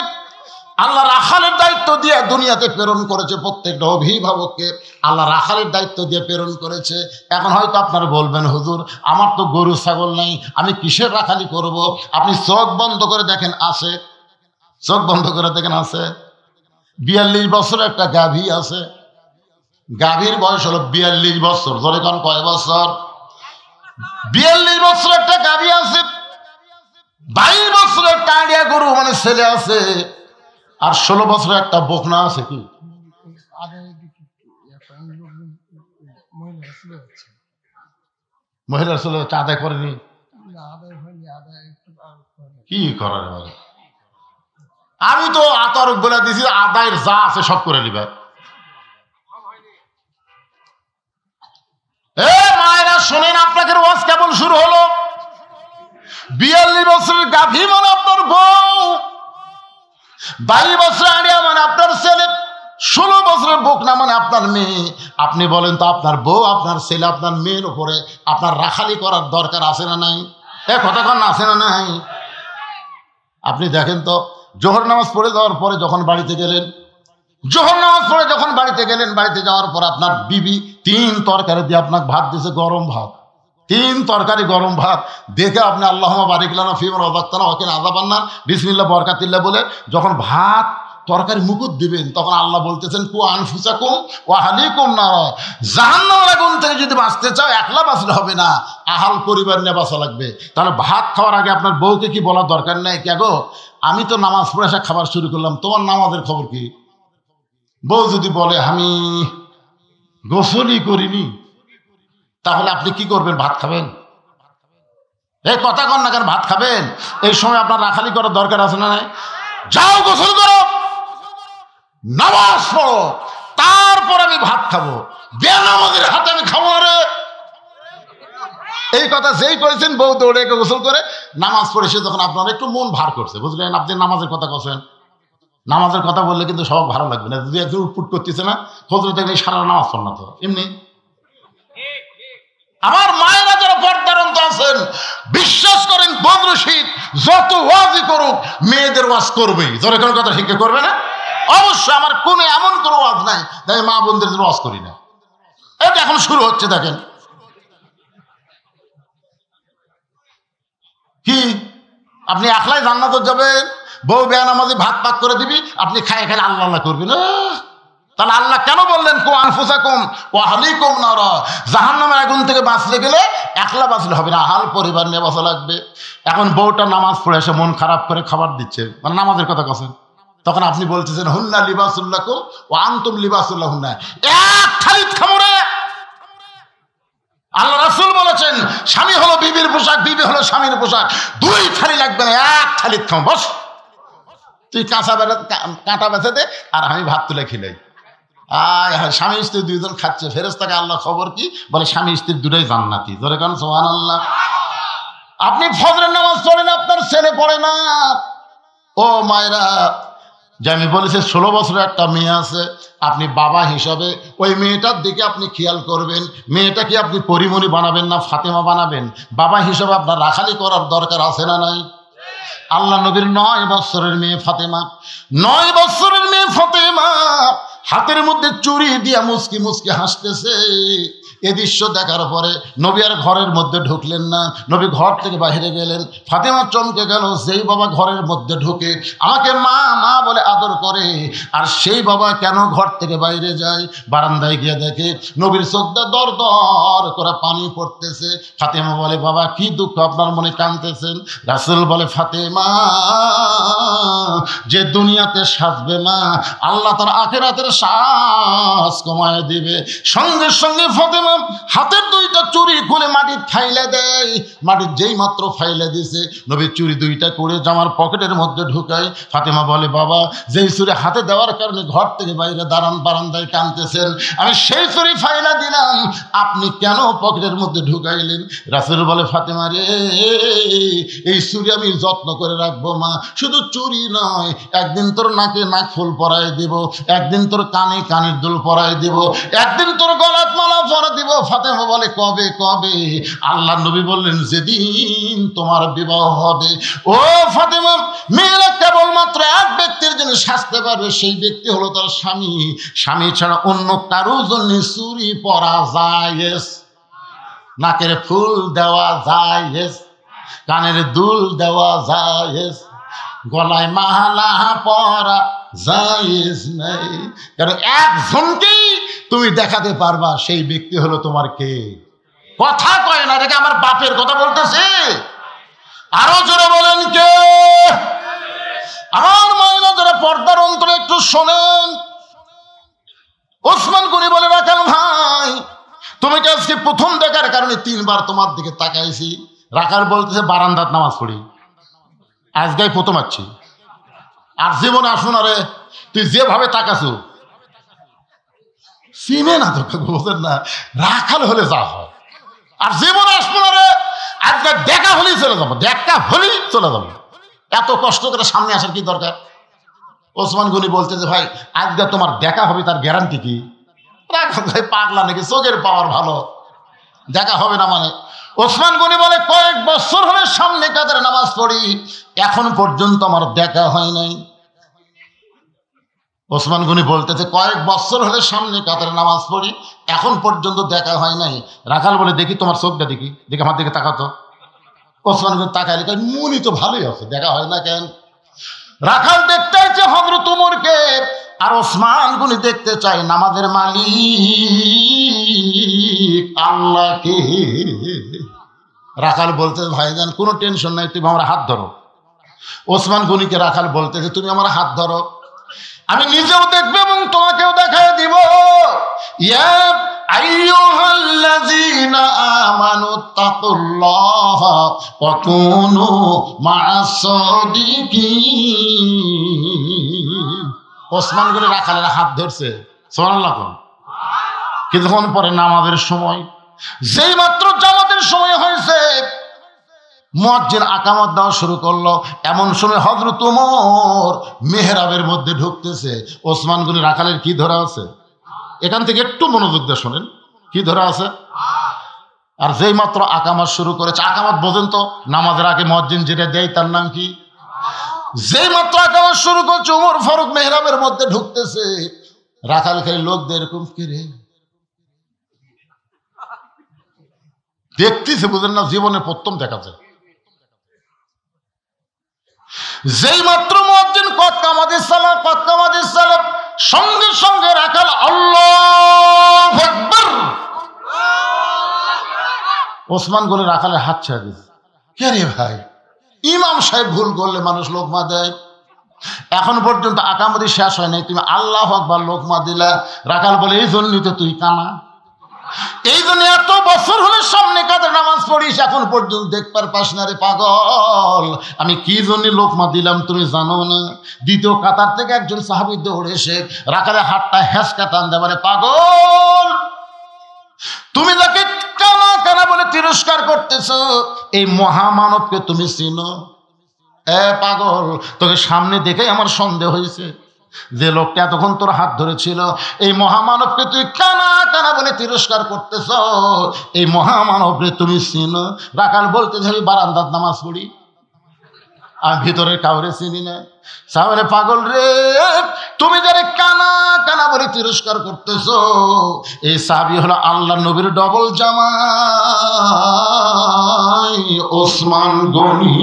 আল্লাহ রাখালের দায়িত্ব দিয়ে দুনিয়াতে প্রেরণ করেছে। প্রত্যেকটা অভিভাবককে আল্লাহ রাখালের দায়িত্ব দিয়ে প্রেরণ করেছে। এখন হয়তো আপনারা বলবেন হুজুর আমার তো গরু ছাগল নাই, আমি কিসের রাখালি করব? আপনি চোখ বন্ধ করে দেখেন, আছে। চোখ বন্ধ করে দেখেন, আছে। 42 বছর একটা গাভী আছে। গাভীর বয়স হলো 42 বছর। ধরে কোন কয় বছর? 42 বছর একটা গাভী আছে। 22 বছরের টাঁড়িয়া গরু মানে ছেলে আছে। আর 16 বছরের একটা বকনা আছে। কি মহিলার ছেলে আদায় করেনি? কি করার? আমি তো আতরক বলে দিছি, আদায়ের যা আছে সব করে নিবে। মায়েরা শোনেন, আপনাকে ওয়াজ কেবল শুরু হলো। 42 বছরের গাভী মানে আপনার বউ, 22 বছর আড়িয়া মানে আপনার ছেলে, 16 বছরের বকনা মানে আপনার মেয়ে। আপনি বলেন তো, আপনার বউ, আপনার ছেলে, আপনার মেয়ের উপরে আপনার রাখালি করার দরকার আছে না নাই? কতক্ষণ আছে না নাই? আপনি দেখেন তো, জোহর নামাজ পড়ে যাওয়ার পরে যখন বাড়িতে গেলেন, জোহর নামাজ পড়ে যখন বাড়িতে গেলেন, বাড়িতে যাওয়ার পর আপনার বিবি 3 তরকারি দিয়ে আপনাকে ভাত দিয়েছে, গরম ভাত। 3 তরকারি গরম ভাত দেখে আপনি আল্লাহুম্মা বারিক লানা ফিমা রাযাকতানা ওয়া কিনা আযাবান্নার বিসমিল্লাহ বরকাতিল্লাহ বলে যখন ভাত তরকারি মুকুট দিবেন, তখন আল্লাহ বলতেছেন কু আনফুসাকুম ওয়া আহলিকুম নারা। জাহান্নামের আগুন থেকে যদি বাঁচতে চাও, একলা বাঁচলে হবে না, আহাল পরিবার নিয়ে বাঁচা লাগবে। তাহলে ভাত খাওয়ার আগে আপনার বউকে কি বলার দরকার নেই? কে গো, আমি তো নামাজ পড়ে এসে খাবার শুরু করলাম, তোমার নামাজের খবর কি? বউ যদি বলে আমি গোসলই করিনি, তাহলে আপনি কি করবেন? ভাত খাবেন? এই কথা কন না কেন? ভাত খাবেন? এই সময় আপনার রাখালি করার দরকার আছে না নাই? যাও গোসল করো, নামাজ পড়ো, তারপর আমি ভাত খাবো। বেনামাজের হাতে আমি খাবো না রে। এই কথা যেই করেছেন, বউ দৌড়ে গোসল করে নামাজ পড়ে সে যখন আপনার একটু মন ভার করছে, বুঝলেন? আপনি নামাজের কথা বলছেন, নামাজের কথা বললে কিন্তু সব ভালো লাগবে না। যদি একজন উটপুট করতেছে না, খোঁজরে দেখলে সারা নামাজ পড় না তো এমনি। আমার মায়েরা যারা পর্দার অন্ত আছেন, বিশ্বাস করেন বদরশীদ যত ওয়াজই করুক মেয়েদের ওয়াজ করবেই। জোরে কোনো কথা শিখে করবে না? অবশ্যই। আমার কোনো এমন কোনো ওয়াজ নাই তাই মা বোনদের জন্য ওয়াজ করি না। এটা এখন শুরু হচ্ছে, দেখেন কি আপনি একলাই জান্নাতে যাবেন, বউ বেনামাজি ভাত পাক করে দিবি, আপনি খায় খায় আল্লাহ আল্লাহ করবেন। তাহলে আল্লাহ কেন বললেন কো আনফুসাকুম ওয়া আহলিকুম নারা? জাহান্নামের আগুন থেকে বাঁচতে গেলে একলা বাঁচলে হবে না, আহাল পরিবার নিয়ে বাঁচা লাগবে। এখন বউটা নামাজ পড়ে এসে মন খারাপ করে খাবার দিচ্ছে, মানে নামাজের কথা কথা, তখন আপনি বলতেছেন হুন্না লিবাসুল্লাকুম ওয়া আনতুম লিবাসুল্লাহুন্না। এক থালিত খামরে আল্লাহ রাসূল বলেছেন স্বামী হলো বিবির পোশাক, বিবি হলো স্বামীর পোশাক। দুই থালি লাগবে না, এক থালিত খাও। বস, তুই কাঁটা বেছে দে আর আমি ভাত তুলে খেলাই। স্বামী স্ত্রী দুইজন খাচ্ছে, ফেরেশতাকে আল্লাহ খবর কি বলে? স্বামী স্ত্রী দুটোই জান্নাতি। জোরে কারণ সুবহানাল্লাহ। আপনি ফজরের নামাজ পড়েন, আপনার ছেলে পড়ে না। ও মায়েরা, যে আমি বলেছি 16 বছরের একটা মেয়ে আছে, আপনি বাবা হিসাবে ওই মেয়েটার দিকে আপনি খেয়াল করবেন। মেয়েটাকে আপনি পরিমণি বানাবেন না ফাতেমা বানাবেন? বাবা হিসাবে আপনার রাখালি করার দরকার আছে না নাই? আল্লাহ নবীর 9 বছরের মেয়ে ফাতেমা, 9 বছরের মেয়ে ফাতেমা হাতের মধ্যে চুরি দিয়া মুসকি মুসকি হাসতেছে। এ দৃশ্য দেখার পরে নবী আর ঘরের মধ্যে ঢুকলেন না, নবী ঘর থেকে বাইরে গেলেন। ফাতেমা চমকে গেল, সেই বাবা ঘরের মধ্যে ঢুকে আমাকে মা মা বলে আদর করে, আর সেই বাবা কেন ঘর থেকে বাইরে যায়? বারান্দায় গিয়ে দেখে নবীর চোখটা দর দর করে পানি পড়তেছে। ফাতেমা বলে বাবা কি দুঃখ আপনার মনে কাঁদতেছেন? রাসূল বলে ফাতেমা যে দুনিয়াতে সাজবে মা, আল্লাহ তার আখিরাতের সাজ কমায় দিবে। সঙ্গে সঙ্গে ফাতেমা হাতের দুইটা চুরি খুলে মাটির ফাইলে দেয়। মাটির যেই মাত্র ফাইলে দিছে, নবী চুরি দুইটা করে জামার পকেটের মধ্যে ঢুকায়। ফাতেমা বলে বাবা যেই চুরি হাতে দেওয়ার কারণে ঘর থেকে বাইরে বারান্দায় কাঁদতেছেন, আমি সেই চুরি ফাইলা দিলাম, আপনি কেন পকেটের মধ্যে ঢুকাইলেন? রাসূল বলে ফাতেমা রে, এই চুরি আমি যত্ন করে রাখবো মা। শুধু চুরি নয়, একদিন তোর নাকে নাক ফুল পরায় দিব, একদিন তোর কানে কানের দুল পরায় দিব, একদিন তোর গলাত মালা পরায় দিব। ফাতেমা বলে কবে কবে? আল্লাহ নবী বললেন যেদিন তোমার বিবাহ হবে। ও ফাতেমা, মেয়েরা কেবলমাত্র এক ব্যক্তির জন্য সাজতে পারবে, সেই ব্যক্তি হলো তার স্বামী। স্বামী ছাড়া অন্য কারোর জন্য চুরি পরা যায়, নাকের ফুল দেওয়া যায়, কানের দুল দেওয়া যায়, গলায় মালা পরা জায়েজ নাই। কারণ একজনকেই তুমি দেখাতে পারবা, সেই ব্যক্তি হলো তোমার কে? কথা কয় না, দেখে আমার বাপের কথা বলতেছে। আরো জোরে বলেন কে? আমার মায়েরা যারা পর্দার অন্তরে একটু শোনেন। ওসমান গনি বলে রাখাল ভাই তুমি কি আজকে প্রথম দেখার কারণে 3 বার তোমার দিকে তাকাইছি? রাখাল বলতেছে বারান্দাত নামাজ পড়ি, আজকেই প্রথম আছি। আর জীবনে আসুন, আরে তুই যেভাবে তাকাছো চিনে না তো, বোঝেন না, রাখাল হলে যা হয়। আর জীবনে আসবো না রে, আজকে দেখা হলেই চলে যাবো, দেখা হলেই চলে যাবো। এত কষ্ট করে সামনে আসার কি দরকার? ওসমান গনি বলতে যে ভাই আজকে তোমার দেখা হবে, তার গ্যারান্টি কি? রাখাল ভাই পাগলা নাকি, চোখের পাওয়ার ভালো, দেখা হবে না মানে? ওসমান গনি বলে কয়েক বছর হলে সামনে কাতারে নামাজ পড়ি, এখন পর্যন্ত আমার দেখা হয় নাই। ওসমান গনি বলতেছে কয়েক বছর হলে সামনে কাতারে নামাজ পড়ি, এখন পর্যন্ত দেখা হয় নাই। রাখাল বলে দেখি তোমার চোখটা, দেখি দেখি আমার দিকে তাকাতো। ওসমান গনি তাকাইলে কয় মুনি তো ভালোই আছে, দেখা হয় না কেন? রাখাল দেখতে চাইছে হযরত ওমরকে, আর ওসমান গনি দেখতে চাই নামাজের মালিক আল্লাহকে। রাখাল বলতেছে ভাইজান কোনো টেনশন নাই, তুমি আমার হাত ধরো। ওসমান গনিকে রাখাল বলতেছে তুমি আমার হাত ধরো, আমি নিজেও দেখবো এবং তোমাকেও দেখায় দিব। ইয়া আইয়ুহাল্লাযীনা আমানুত্তাকুল্লাহা ওয়া কুনু মা'আস সাদিকিন। ওসমান গনি রাখালের হাত ধরছে, সুবহানাল্লাহ। কিছুক্ষণ পরে নামাজের সময়, যেই মাত্র জামাতের সময় হয়েছে, মুয়াজ্জিন আকামত দেওয়া শুরু করলো। এমন সময় হযরত ওমর মেহরাবের মধ্যে ঢুকতেছে। ওসমান গনি রাখালের কি ধরা আছে? এখান থেকে একটু মনোযোগ দিয়ে শোনেন, কি ধরা আছে? আর যেই মাত্র আকামত শুরু করেছে, আকামত বোঝেন তো, নামাজের আগে মুয়াজ্জিন যেটা দেয় তার নাম কি? যেই মাত্র আকামত শুরু করছে, ওমর ফারুক মেহরাবের মধ্যে ঢুকতেছে। রাখাল খালি লোকদের এরকম করে দেখতেছে, বুঝেন না, জীবনে প্রথম দেখা যায়। যেই মাত্র মুয়াজ্জিন কদ কামাতিস সালাত, কদ কামাতিস সালাত, সঙ্গে সঙ্গে রাখাল আল্লাহু আকবার। ওসমান গনি রাখালের হাত ছেড়ে দিয়েছে। কে রে ভাই, ইমাম সাহেব ভুল করলে মানুষ লোকমা দেয়, এখন পর্যন্ত আকামতি শেষ হয় নাই, তুমি আল্লাহু আকবার লোকমা দিলা। রাখাল বলে, এই জন্যই তো তুই কানা, এই জন্য এত বছর হলে সামনে কাদের নামাজ পড়িস, এখন পর্যন্ত দেখবার পাস না রে পাগল। আমি কি জন্য লোকমা দিলাম তুমি জানো না? দ্বিতীয় কাতার থেকে একজন সাহাবী দৌড়ে এসে রাখালের হাতটা হেঁচকা টান দেয়, বলে, পাগল, তুমি যাকে কানা কানা বলে তিরস্কার করতেছ, এই মহামানবকে তুমি চিনো? এ পাগল, তোকে সামনে দেখেই আমার সন্দেহ হয়েছে, যে লোকটা এতক্ষণ তোর হাত ধরেছিল, এই মহামানবকে তুই কানা কানা বলে তিরস্কার করতেছ, এই মহামানবকে তুমি চিনো? রাখাল বলতেছে, আমি বারান্দার নামাজ পড়ি, আমি ভিতরের কাউরে চিনি না। সামনে, পাগল রে, তুমি যারা কানা কানা বলে তিরস্কার করতেছ, এই সাহাবী হলো আল্লাহ নবীর ডবল জামাই ওসমান গনি।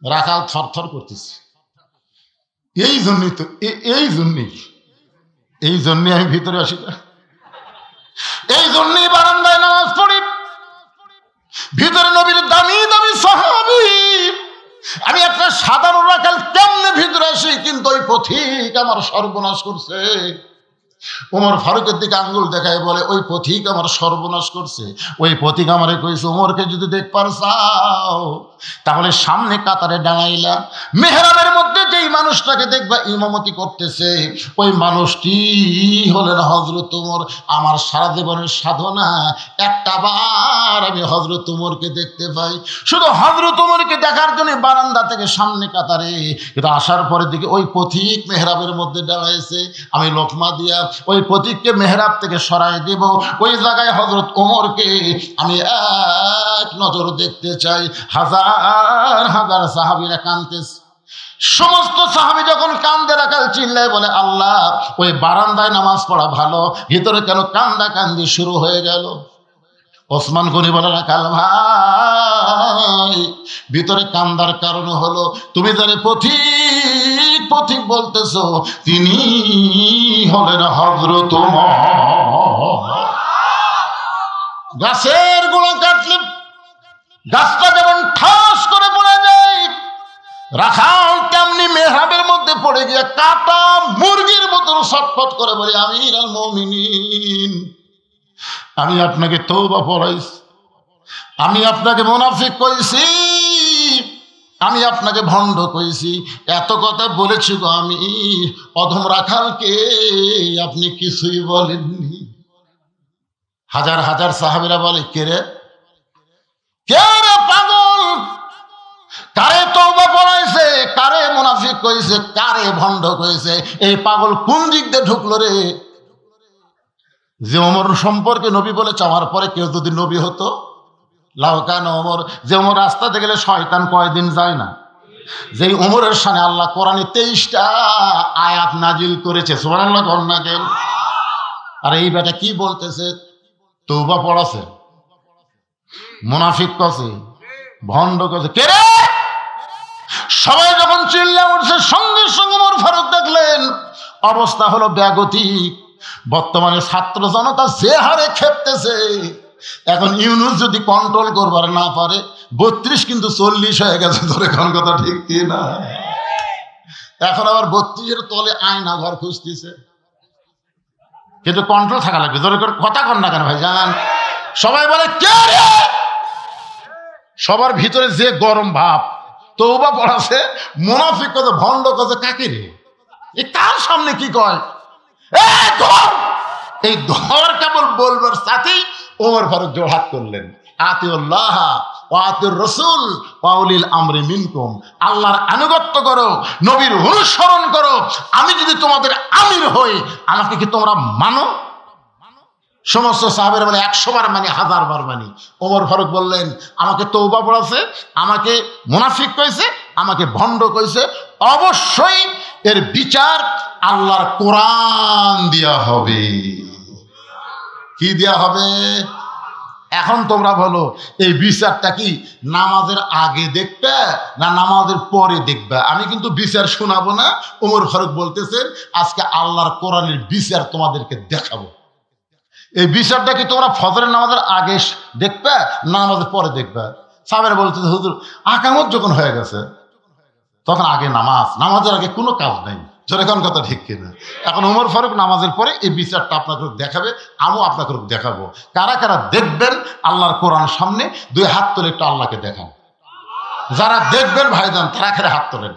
রাখাল থরথর করতেছে। এই জন্যই তো, এই জন্যই আমি ভিতরে আসি না, এই জন্যই বারান্দায় নামাজ পড়ি। ভিতরে নবীর দামি দামি সাহাবী, আমি একটা সাধারণ রাখাল কেমনে ভিতরে আসি, কিন্তু ওই পথিক আমার সর্বনাশ করছে। ওমর ফারুকের দিকে আঙ্গুল দেখায় বলে, ওই পথিক আমার সর্বনাশ করছে। ওই পথিক আমারে কইছে, ওমরকে যদি দেখবার চাও তাহলে সামনে কাতারে দাঁড়াইলা, মেহরাবের মধ্যে যেই মানুষটাকে দেখবা ইমামতি করতেছে, ওই মানুষটি হলেন হযরত ওমর। আমার সারা জীবনের সাধনা একটা বার আমি হযরত ওমরকে দেখতে পাই। শুধু হযরত ওমরকে দেখার জন্য বারান্দা থেকে সামনে কাতারে, কিন্তু আসার পরে দিকে ওই পথিক মেহরাবের মধ্যে দাঁড়াইছে। আমি লোকমা দিয়া ওই পথিককে মেহরাব থেকে সরাই দেব, ওই জায়গায় হযরত ওমরকে আমি এক নজর দেখতে চাই। হাজার হাজার সাহাবীরা কাঁদতেছে। সমস্ত সাহাবী যখন কান্দে, রাখাল চিল্লায় বলে, আল্লাহ, ওই বারান্দায় নামাজ পড়া ভালো, ভিতরে কেন কান্দা কান্দি শুরু হয়ে গেল? ওসমান গনি বলে, রাখাল ভাই, ভিতরে কান্দার কারণ হলো তুমি যারে পথিক পথিক বলতেছ, তিনি হলেন হযরত ওমর। গাছের গোড়া কাটলে গাছটা যেমন ঠাস করে পড়ে যায়, রাখাল তেমনি মেহরাবের মধ্যে পড়ে গিয়ে কাটা মুরগির মতন ছটফট করে বলে, আমিরুল মুমিনিন, আমি আপনাকে তওবা পড়াইছি, আমি আপনাকে মুনাফিক কইছি, আমি আপনাকে ভণ্ড কইছি, এত কথা বলেছি গো আমি, অধম রাখালকে আপনি কিছুই বলেননি। হাজার হাজার সাহাবীরা বলে, কে রে পাগল, কারে তওবা পড়াইছে, কারে মুনাফিক কইছে, কারে ভণ্ড কইছে, এই পাগল কোন দিক দিয়ে ঢুকলো রে? যে ওমর সম্পর্কে নবী বলে চাওয়ার পরে কেউ যদি নবী হতো, লাউকান ওমর, যে ওমর রাস্তাতে গেলে শয়তান কয়দিন যায় না, যেই ওমরের শানে আল্লাহ কোরআনে 23টা আয়াত নাজিল করেছে, সুবহানাল্লাহ কন্যা কেন? আর এই বেটা কি বলতেছে, তওবা পড়াছে, মুনাফিক কছে, ভণ্ড কছে, কে রে? সবাই যখন চিল্লা উঠছে, সঙ্গে সঙ্গে ওমর ফারুক দেখলেন অবস্থা হলো ব্যাগতিক। বর্তমানে ছাত্র জনতা যে হারে খেপতেছে, এখন ইউনূস যদি কন্ট্রোল করবার না পারে, 32 কিন্তু 40 হয়ে গেছে। ধরে কোন কথা ঠিক কি না? এখন আবার 32-এর তলে আয়না ঘর খুঁজতেছে, কিন্তু কন্ট্রোল থাকা লাগবে। জোরে করে কথা কন না কেন ভাইজান? সবাই বলে কে রে? সবার ভিতরে যে গরম ভাব, তওবা পড়াছে, মুনাফিক কথা, ভণ্ড কথা, কাকে রে? এ কার সামনে কি কয়? এই ধর কেবল বলবার সাথেই ওমর ফারুক জোড়হাত করলেন, আতিউল্লাহ ওয়া আতিউর রাসূল ওয়া উলিল আমরি মিনকুম। আল্লাহর আনুগত্য করো, নবীর অনুসরণ করো। আমি যদি তোমাদের আমির হই, আমাকে কি তোমরা মানো? সমস্ত সাহাবেরা মানে 100 বার মানে 1000 বার মানি। ওমর ফারুক বললেন, আমাকে তওবা পড়াছে, আমাকে মুনাফিক কইছে, আমাকে ভণ্ড কইছে, অবশ্যই এর বিচার আল্লাহর কোরআন দেয়া হবে। কি দেয়া হবে? এখন তোমরা বলো, এই বিচারটা কি নামাজের আগে দেখবে না নামাজের পরে দেখবে? আমি কিন্তু বিচার শোনাবো না। ওমর ফারুক বলতেছেন, আজকে আল্লাহর কোরআনের বিচার তোমাদেরকে দেখাবো। এই বিচারটা কি তোমরা ফজরের নামাজের আগে দেখবে না নামাজের পরে দেখবে? সাহাবারা বলতেছে, হুজুর আকামত যখন হয়ে গেছে তখন আগে নামাজের আগে কোনো কাজ নেই। যেরকম কথা ঠিক কিনা? এখন ওমর ফারুক নামাজের পরে এই বিচারটা আপনাকে দেখাবে, আমিও আপনাকে দেখাবো। কারা কারা দেখবেন আল্লাহর কোরআন সামনে? 2 হাত তুলে একটু আল্লাহকে দেখান। যারা দেখবেন ভাইজান তারা খেলে হাত তোলেন।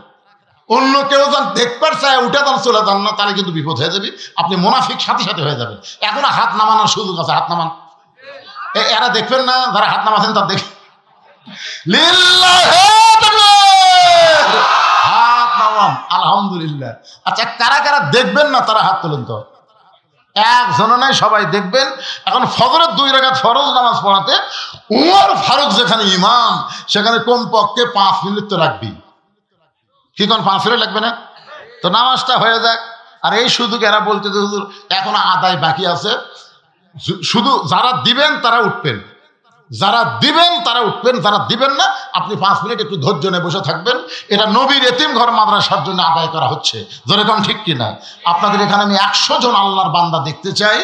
অন্য কেউ যান দেখবার চায় উঠে যান, চলে যান না, তাহলে কিন্তু বিপদ হয়ে যাবে। আপনি মুনাফিক সাথে সাথে হয়ে যাবেন। এখনো হাত নামানোর সুযোগ আছে, হাত নামান। এরা দেখবেন না, যারা হাত নামাচ্ছেন তার দেখ হাত নামান, আলহামদুলিল্লাহ। আচ্ছা, কারা কারা দেখবেন না তারা হাত তোলেন তো। একজনও নাই, সবাই দেখবেন। এখন ফজরের 2 রাকাত ফরজ নামাজ পড়াতে ওমর ফারুক যেখানে ইমাম, সেখানে কমপক্ষে 5 মিনিট তো রাখবি। কি কোন 5 মিনিট লাগবে না? তো নামাজটা হয়ে যাক। আর এই সুযোগ এরা বলতে যে হুজুর এখনো আদায় বাকি আছে, শুধু যারা দিবেন তারা উঠবেন, যারা দিবেন তারা উঠবেন, যারা দিবেন না আপনি 5 মিনিট একটু ধৈর্য নিয়ে বসে থাকবেন। এটা নবীর এতিম ঘর মাদ্রাসার জন্য আদায় করা হচ্ছে। যেরকম ঠিক কিনা? আপনাদের এখানে আমি 100 জন আল্লাহর বান্দা দেখতে চাই,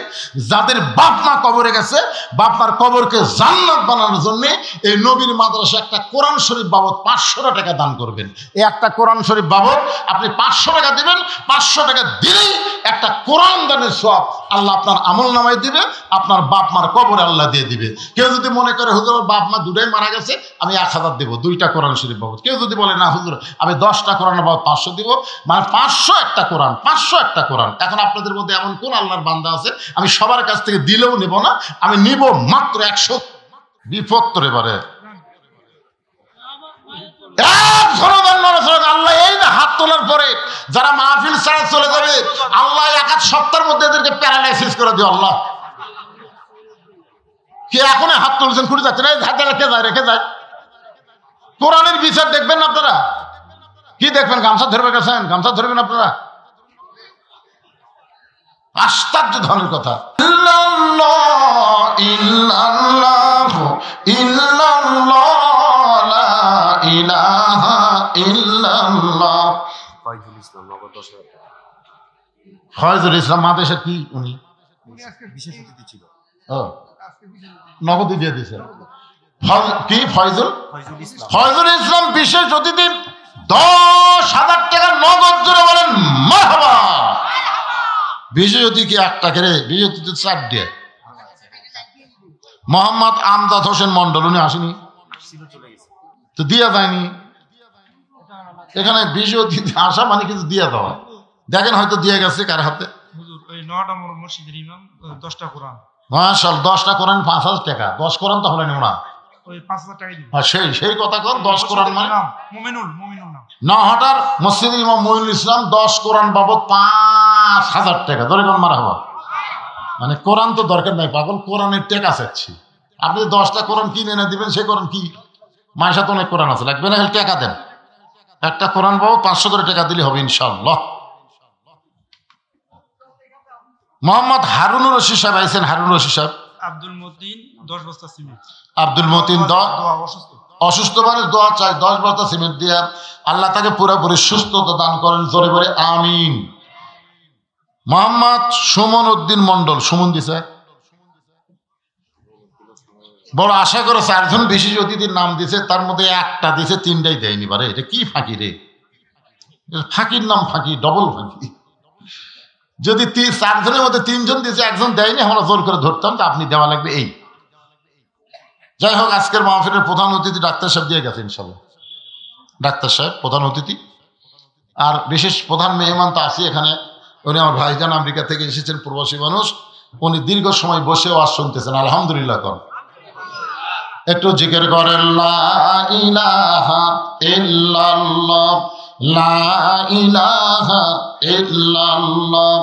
যাদের বাপ মা কবরে গেছে, বাপ মার কবরকে জান্নাত বানানোর জন্য এই নবীর মাদ্রাসা একটা কোরআন শরীফ বাবদ 500 টাকা দান করবেন। এই একটা কোরআন শরীফ বাবদ আপনি 500 টাকা দিবেন। 500 টাকা দিলেই একটা কোরআন দানের সওয়াব আল্লাহ আপনার আমল নামায় দিবে, আপনার বাপ মার কবরে আল্লাহ দিয়ে দিবে। কেউ যদি মনে করে হুজুর বাপ মা দুটাই মারা গেছে, আমি 1000 দেবো 2টা কোরআন শরীফ বাবদ। কেউ যদি বলে না হুজুর আমি 10টা কোরআন বাবদ 500 দিব, মানে 500 একটা কোরআন, 500 একটা কোরআন। এখন আপনাদের মধ্যে এমন কোন আল্লাহর বান্দা আছে আমি সবার কাছ থেকে দিলেও নেব না, আমি নিব মাত্র 100। বিপত্তর এবারে আল্লাহ এই না হাত তোলার পরে যারা মাহফিল ছাড়া চলে যাবে, আল্লাহ 1 সপ্তাহের মধ্যে এদেরকে প্যারালাইসিস করে দিও। আল্লাহ কে এখন হাত তুলছেন খুঁড়ে যাচ্ছে না, হাতে রেখে যায়, রেখে যায়। কোরআনের বিচার দেখবেন না আপনারা? কি দেখবেন? গামছা ধরবে গেছেন, গামছা ধরবেন আপনারা? আশ্চর্য ধরনের কথা। ফয়জুল ইসলাম মাদ্রাসা কি উনি নগদ দিয়ে দিয়েছে কি? ফয়জুল ইসলাম বিশেষ অতিথি 10,000 টাকা নগদ জোরে বলেন মারহাবা। বিশেষ অতিথি 1 টাকা রে, বিশেষ অতিথি 4 দিয়ে। মোহাম্মদ আমজাদ হোসেন মন্ডল উনি আসেনি তো দিয়া যায়নি। এখানে বিশেষ অতিথি আসা মানে কিছু দিয়ে দেওয়া। দেখেন হয়তো দিয়ে গেছে কার হাতে। মাশাআল্লাহ 10টা কোরআন 5,000 টাকা। 10 কোরআন তো হলেন ওনা সেই কথা কর। 10 কোরআন মানে নহাটার মসজিদ ইমাম মঈনুল ইসলাম 10 কোরআন বাবদ 5,000 টাকা। ধরে কোন মারা হবা মানে কোরআন তো দরকার নাই পাগল, কোরআনের টাকা চাচ্ছি। আপনি 10টা কোরআন কিনে এনে দিবেন, সেই কোরআন কি মায়ের সাথে অনেক কোরআন আছে, লাগবে না, টাকা দেন। একটা কোরআন বাবদ 500 করে টাকা দিলে হবে ইনশাআল্লাহ। মোহাম্মদ হারুনুর রশিদ সাহেব আইছেন। হারুনুর রশিদ সাহেব। আব্দুল মতিন 10 বস্তা সিমেন্ট। আব্দুল মতিন অসুস্থ মানে দোয়া চাই 10 বস্তা সিমেন্ট দিয়ে আল্লাহ তাকে পুরোপুরি সুস্থতা দান করেন। জোরে বলে আমিন। মোহাম্মদ সুমন উদ্দিন মন্ডল। সুমন দিছে বড় আশা করে 4 জন বিশেষ অতিথির নাম দিছে, তার মধ্যে একটা দিছে, 3টাই দেয়নি। বারে এটা কি ফাঁকি রে? ফাঁকির নাম ফাঁকি, ডবল ফাঁকি। যদি 4 জনের মধ্যে 3 জন দিয়েছে, একজন দেয়নি, আমরা জোর করে ধরতাম যে আপনি দেওয়া লাগবে এই। যাই হোক, আজকের মাহফিলের প্রধান অতিথি ডাক্তার সাহেব দিয়ে গেছে ইনশাল্লাহ। ডাক্তার সাহেব প্রধান অতিথি, আর বিশেষ প্রধান মেহমান তো আছি এখানে। উনি আমার ভাইজান, আমেরিকা থেকে এসেছেন, প্রবাসী মানুষ। উনি দীর্ঘ সময় বসে ওয়াজ শুনতেছেন, আলহামদুলিল্লাহ কর। একটু জিকির করেন, লা ইলাহা ইল্লাল্লাহ, লা ইলাহা ইল্লাল্লাহ,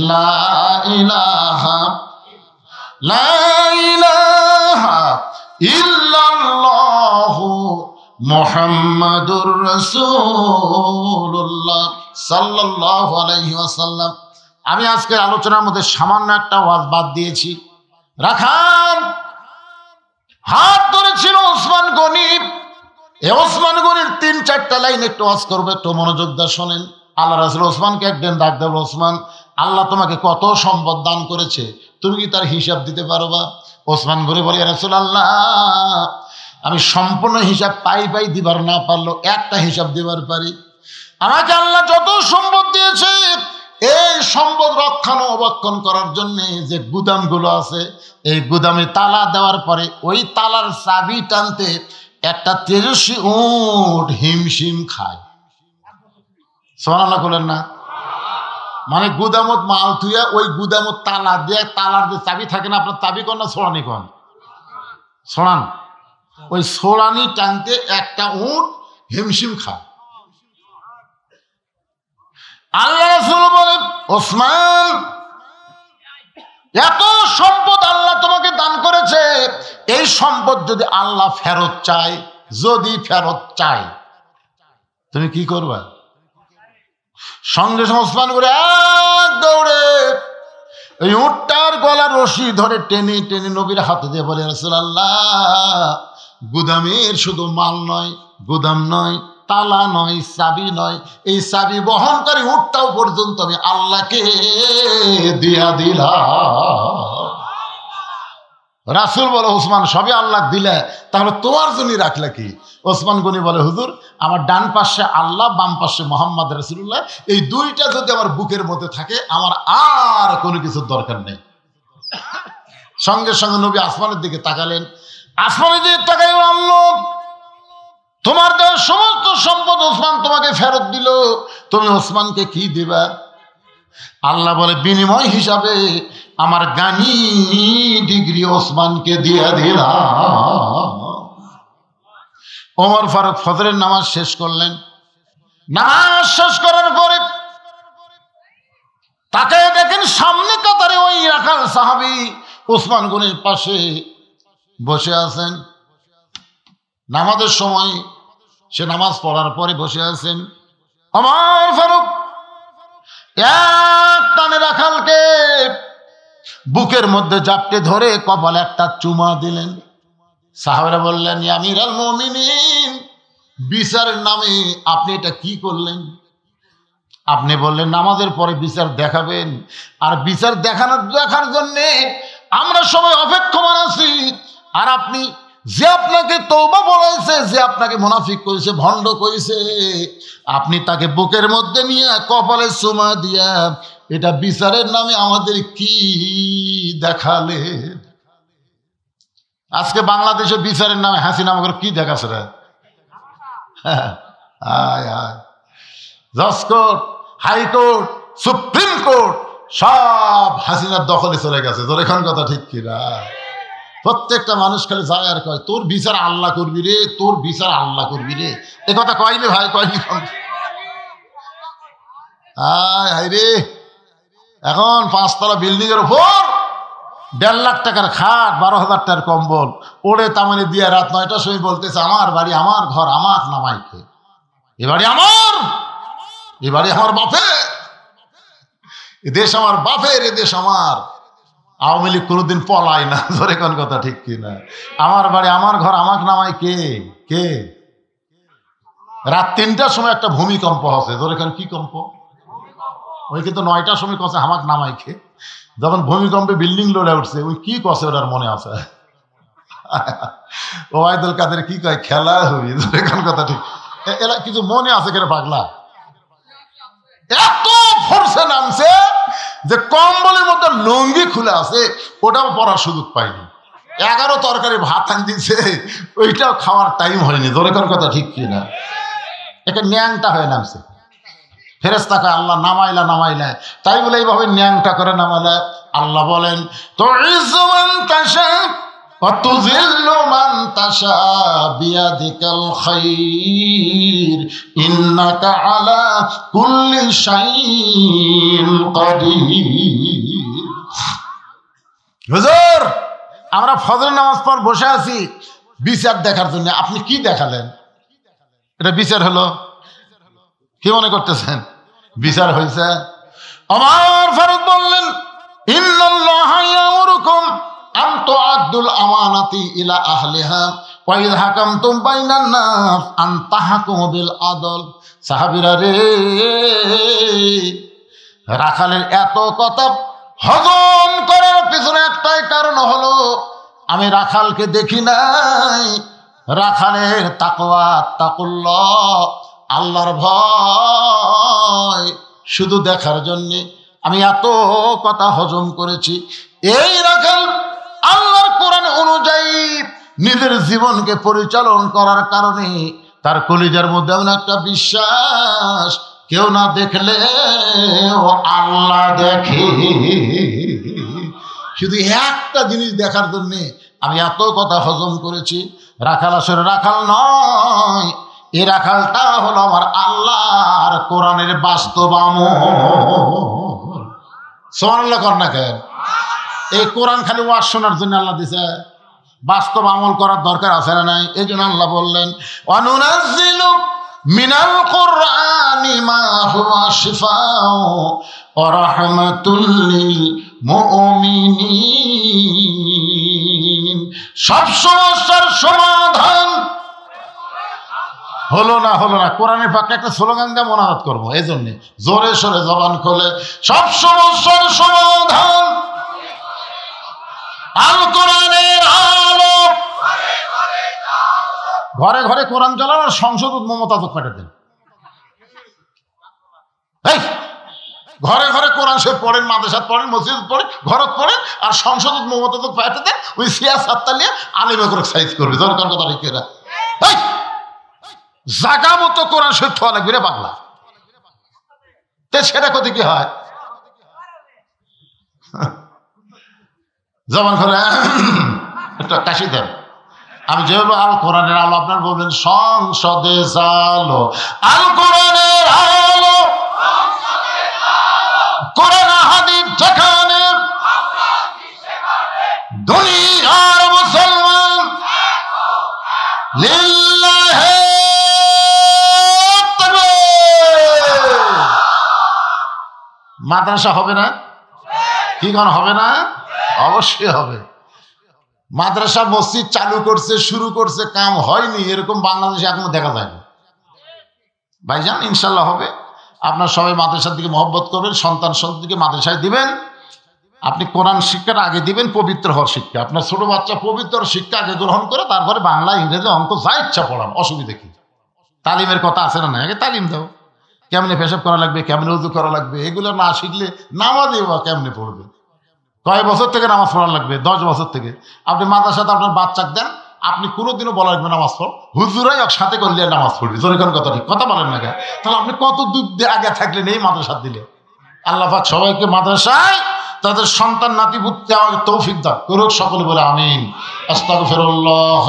লা ইলাহা, লা ইলাহা ইল্লাল্লাহু মুহাম্মাদুর রাসূলুল্লাহ সাল্লাল্লাহু আলাইহি ওয়াসাল্লাম। আমি আজকের আলোচনার মধ্যে সামান্য একটা ওয়াজ বাদ দিয়েছি। রাখান হাত ধরেছিল ওসমান গনি। এই ওসমান গনির 3-4টা লাইন একটু ওয়াজ করবে, একটু মনোযোগ দিয়ে শোনেন। আল্লাহ রাসূল ওসমানকে একদিন ডাক দেব, ওসমান, আল্লাহ তোমাকে কত সম্পদ দান করেছে, তুমি কি তার হিসাব দিতে পারবা? ওসমান গনি বলে, ইয়া রাসূলুল্লাহ, আমি সম্পূর্ণ হিসাব পাই দিবার না পারলো একটা হিসাব দিবার পারি। আমাকে আল্লাহ যত সম্পদ দিয়েছে, এই সম্পদ রক্ষণাবেক্ষণ করার জন্য যে গুদামগুলো আছে, এই গুদামে তালা দেওয়ার পরে ওই তালার চাবি টানতে একটা তেজস্বী উট হিমশিম খায়। সুবহানাল্লাহ বলেন না? মানে গুদামত মাল থুয়া ওই গুদামত তালা দিয়ে, তালার যে চাবি থাকে না, আপনার চাবি কন না ছোড়ানি কন? ছোড়ান। ওই ছোড়ানি টানতে একটা উট হিমশিম খায়। আল্লাহ রাসূল বলেন, ওসমান, এত সম্পদ আল্লাহ তোমাকে দান করেছে, এই সম্পদ যদি আল্লাহ ফেরত চায়, যদি ফেরত চায়, তুমি কি করবা? সঙ্গে সঙ্গে ওসমান করে এক দৌড়ে ওই উটটার গলার রশি ধরে টেনে টেনে নবীর হাতে দিয়ে বলে, রাসূলুল্লাহ, গুদামের শুধু মাল নয়, গুদাম নয়, তালা নয়, চাবি নয়, এই চাবি বহনকারী উটটাও পর্যন্ত আমি আল্লাহকে দিয়া দিলাম। রাসূল বলে, ওসমান, সবই আল্লাহ দিলে, তাহলে তোমার জন্য রাখলে কি? ওসমান গনি বলে, হুজুর, আমার ডান পাশে আল্লাহ, বাম পাশে মোহাম্মদ রাসূলুল্লাহ, এই দুইটা যদি আমার বুকের মধ্যে থাকে, আমার আর কোনো কিছুর দরকার নেই। সঙ্গে সঙ্গে নবী আসমানের দিকে তাকালেন। আসমানের দিকে তাকাই, আল্লাহ, তোমার দেওয়ার সমস্ত সম্পদ ওসমান তোমাকে ফেরত দিল, তুমি ওসমানকে কি দিবা? আল্লাহ বলে, বিনিময় হিসাবে আমার গানি ডিগ্রি ওসমানকে দিয়ে দিলাম। ওমর ফারুক ফজরের নামাজ শেষ করলেন। নামাজ শেষ করার পরে তাকে দেখেন সামনে কাতারে ওই রাখাল সাহাবী ওসমান গনির পাশে বসে আছেন। নামাজের সময় সে নামাজ পড়ার পরে বসে আছেন। ওমর ফারুক এক টানে রাখালকে বুকের মধ্যে জাপটে ধরে কপালে একটা চুমা দিলেন। সাহাবারা বললেন, ইয়া আমিরাল মুমিনিন, বিচারের নামে আপনি এটা কি করলেন? আপনি বললেন নামাজের পরে বিচার দেখাবেন, আর বিচার দেখার জন্যে আমরা সবাই অপেক্ষমান আছি। আর আপনি, যে আপনাকে তওবা বলাইছে, যে আপনাকে মুনাফিক করেছে, ভণ্ড করেছে, আপনি তাকে বুকের মধ্যে নিয়ে কপালে চুমা দিয়া এটা বিচারের নামে আমাদের কি দেখালে? আজকে বাংলাদেশে বিচারের নামে হাসিনা আমাকে কি দেখাচ্ছে রে? জজ কোর্ট, হাইকোর্ট, সুপ্রিম কোর্ট সব হাসিনার দখলে চলে গেছে। তোর এখন কথা ঠিক কিনা? প্রত্যেকটা মানুষ খালি যায় আর কয়, তোর বিচার আল্লাহ করবি রে, তোর বিচার আল্লাহ করবি রে। এ কথা কয়নি ভাই, কয়নি? হাই রে, এখন 5 তলা বিল্ডিং এর উপর 1.5 লাখ টাকার খাট, 12,000 টাকার কম্বল ওড়ে তামানে দিয়ে রাত 9টার সময় বলতেছে, আমার বাড়ি, আমার ঘর, আমার নামাইকে, এ বাড়ি আমার, এ বাড়ি আমার বাপের, এ দেশ আমার বাপের, এ দেশ আমার। আওয়ামী লীগ কোনোদিন পলায় না, ধরে কোন কথা ঠিক কিনা? আমার বাড়ি, আমার ঘর, আমাকে নামাই কে? কে? রাত 3টার সময় একটা ভূমিকম্প হচ্ছে, ধরে কোন কি কম্প? ওই কিন্তু 9টার সময় কছে আমাকে নামাই কে। যখন ভূমিকম্পে বিল্ডিং লড়ে উঠছে, ওই কি কছে ওটার মনে আছে? ওবায়দুল কাদের কি কয়, খেলা হবি, ধরে কোন কথা ঠিক? এরা কিছু মনে আছে কেন পাগলা? এত ফোর্সে নামছে যে কম্বলের মধ্যে লুঙ্গি খুলে আছে, ওটাও পরার সুযোগ পাইনি। 11 তরকারি ভাত আন দিচ্ছে, ওইটাও খাওয়ার টাইম হয়নি। দরকার কথা ঠিক কিনা? একটা ন্যাংটা হয়ে নামছে। ফেরেশতাকে আল্লাহ নামাইলা, তাই বলে এইভাবে ন্যাংটা করে নামালে। আল্লাহ বলেন, তুইজ্জু মান তাশা ওয়া তুযিল্লু মান তাশা বিয়াদিকাল খায়র ইন্নাকা আলা কুল্লি শাইইন কাদির। হুজুর, আমরা ফজর নামাজ পড়ে বসে আছি বিচার দেখার জন্য। আপনি কি দেখালেন? এটা বিচার হলো? কি মনে করতেছেন বিচার হয়েছে? আমার ফারুক বললেন, ইন্নাল্লাহা ইয়ামুরুকুম আন তুআদ্দুল আমানাতি ইলা আহলিহা ওয়া ইযা হাকামতুম বাইনান নাস আন তাহকুমু বিল আদল। সাহাবীরা রে, রাখালের এত কথা হজম করার পিছনে একটাই কারণ হলো, আমি রাখালকে দেখি নাই, রাখালের তাকওয়া তাকুল্লাহ, আল্লাহর ভয় শুধু দেখার জন্যে আমি এত কথা হজম করেছি। এই রাখাল আল্লাহর কোরআন অনুযায়ী নিজের জীবনকে পরিচালন করার কারণে তার কলিজার মধ্যে এমন একটা বিশ্বাস, কেউ না দেখলে ও আল্লাহ দেখে। শুধু একটা জিনিস দেখার জন্যে আমি এত কথা হজম করেছি। রাখাল আসলে রাখাল নয়, এই রাখালটা হলো আমার আল্লাহর কোরআনের বাস্তব আমল। সুবহানাল্লাহ কর না কেন? এই কোরআন খালি ওয়াজ শোনার জন্য আল্লাহ দিছে, বাস্তব আমল করার দরকার আছে না নাই? এই জন্য আল্লাহ বললেন, ওয়ানুনাজ্জিলু মিনাল কুরআনি মা হুয়া শিফাউ ওয়া রাহমাতুল লিল মুমিনিন। সব সমস্যার সমাধান হলো না কোরআনের পাকে একটা স্লোগান দিয়ে মোনাজাত করবো, এই জন্যে জোরে সোরে জবান খোলে, সব সমস্যার সমাধান আল কোরআনের আলো। ঘরে ঘরে কোরআন চালান আর সংসদ মমতা তো কাটে দেন। এই ঘরে ঘরে কোরআন সে পড়েন, মাদ্রাসাত পড়েন, মসজিদ পড়েন, ঘরত পড়েন, আর সংসদ মমতা তো পাঠে দেন। ওই সিয়াসাতটা নিয়ে আলিমে করে সাইজ করবে। দরকার কথা রেখে জাগা মতো কোরআন শরীফ থোয়া লাগবে রে পাগলা। তে সেটা কত কি হয়? জবান করে একটা কাশি দেন। আমি যেভাবে আল কোরআনের আলো, আপনার বলবেন সংসদে জালো আল কোরআনের আলো, কোরআন হাদিস যেখানে দুনিয়ার মুসলমান লিল্লাহি মাদ্রাসা হবে না? কি কোন হবে না? অবশ্যই হবে। মাদ্রাসা মসজিদ চালু করছে, শুরু করছে, কাম হয়নি এরকম বাংলাদেশে এখনো দেখা যায়নি। ভাইজান ইনশাল্লাহ হবে। আপনার সবাই মাদ্রাসার দিকে মহব্বত করবেন, সন্তান সন্ততিকে মাদ্রাসায় দিবেন। আপনি কোরআন শিক্ষাটা আগে দিবেন, পবিত্র হওয়ার শিক্ষা। আপনার ছোট বাচ্চা পবিত্র শিক্ষা আগে গ্রহণ করে তারপরে বাংলা, ইংরেজি, অঙ্ক যা ইচ্ছা পড়ান, অসুবিধা কি? তালিমের কথা আছে না? আগে তালিম দাও, কেমনে পেশাব করা লাগবে, কেমনে উজু করা লাগবে, এগুলো না শিখলে নামাজই বা কেমনে পড়বে? কয় বছর থেকে নামাজ পড়া লাগবে? 10 বছর থেকে। আপনি মাদ্রাসাতে আপনার বাচ্চাকে দেন, আপনি কোনোদিনও বলা লাগবে নামাজ পড়, হুজুরাই সাথে করলে নামাজ পড়বি। জোরে কোন কথা ঠিক কথা বলেন না? তাহলে আপনি কত দূর আগে থাকলেন এই মাদ্রাসা দিলে। আল্লাহ পাক সবাইকে মাদ্রাসায় তাদের সন্তান নাতি পুত্র আমাকে তৌফিক দান করুক, সকলে বলে আমিন। আস্তাগফিরুল্লাহ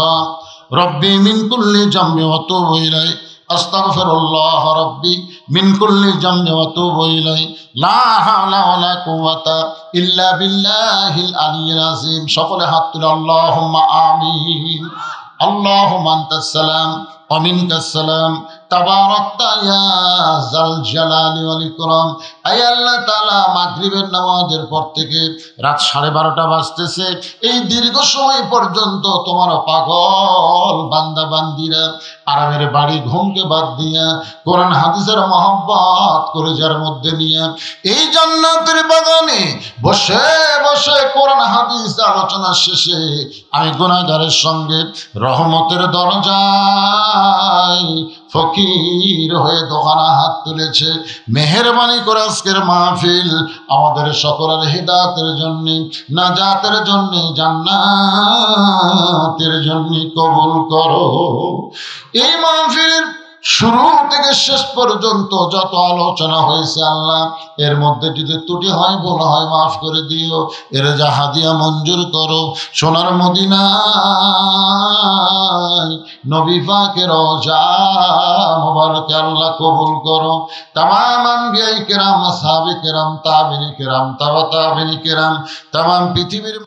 রব্বি মিন কুল্লি জামবি ওয়া তুবু ইলাইহি, আস্তাগফিরুল্লাহ রব্বি মিন কুল্লি জামবি ওয়া তুবু ইলাইহি, লা হাওলা ওয়ালা কুওয়াতা ইল্লা বিল্লাহিল আলিয়্যিল আযীম। সকলে হাত তুলে আল্লাহুম্মা আমিন। আল্লাহুম্মা আনতাস সালাম ওয়া মিনকাস সালাম, তাবারাকতা ইয়া যাল জালালি ওয়াল ইকরাম। আয় আল্লাহ তাআলা, মাগরিবের নামাজের পর থেকে রাত 12:30 বাজতেছে, এই দীর্ঘ সময় পর্যন্ত তোমার পাগল বান্দা বান্দিরা আরামের বাড়ি ঘুমকে বাদ দিয়া কোরআন হাদিসের মহব্বত করে যার মধ্যে নিয়ে এই জান্নাতের বাগানে বসে বসে কোরআন হাদিস আলোচনা শেষে আমি গুনাহগারের সঙ্গে রহমতের দরজায় ফকির হয়ে দোকানে হাত তুলেছে। মেহেরবানি করে আজকের মাহফিল আমাদের সকলের হিদায়াতের জন্য, নাজাতের জন্য, জান্নাতের জন্য কবুল করো। এই মাহফিল শুরু থেকে শেষ পর্যন্ত যত আলোচনা হয়েছে আল্লাহ, এর মধ্যে যদি ত্রুটি হয়, ভুল হয়, মাফ করে দিও। এর যা হাদিয়া মঞ্জুর করো। সোনার মদিনায় নবী পাকের রওজা মুবারকে আল্লাহ কবুল করো। তামাম আম্বিয়ায়ে কেরাম, সাহাবে কেরাম, তাবেঈন কেরাম, তাবা তাবেঈন কেরাম, তামাম পৃথিবীর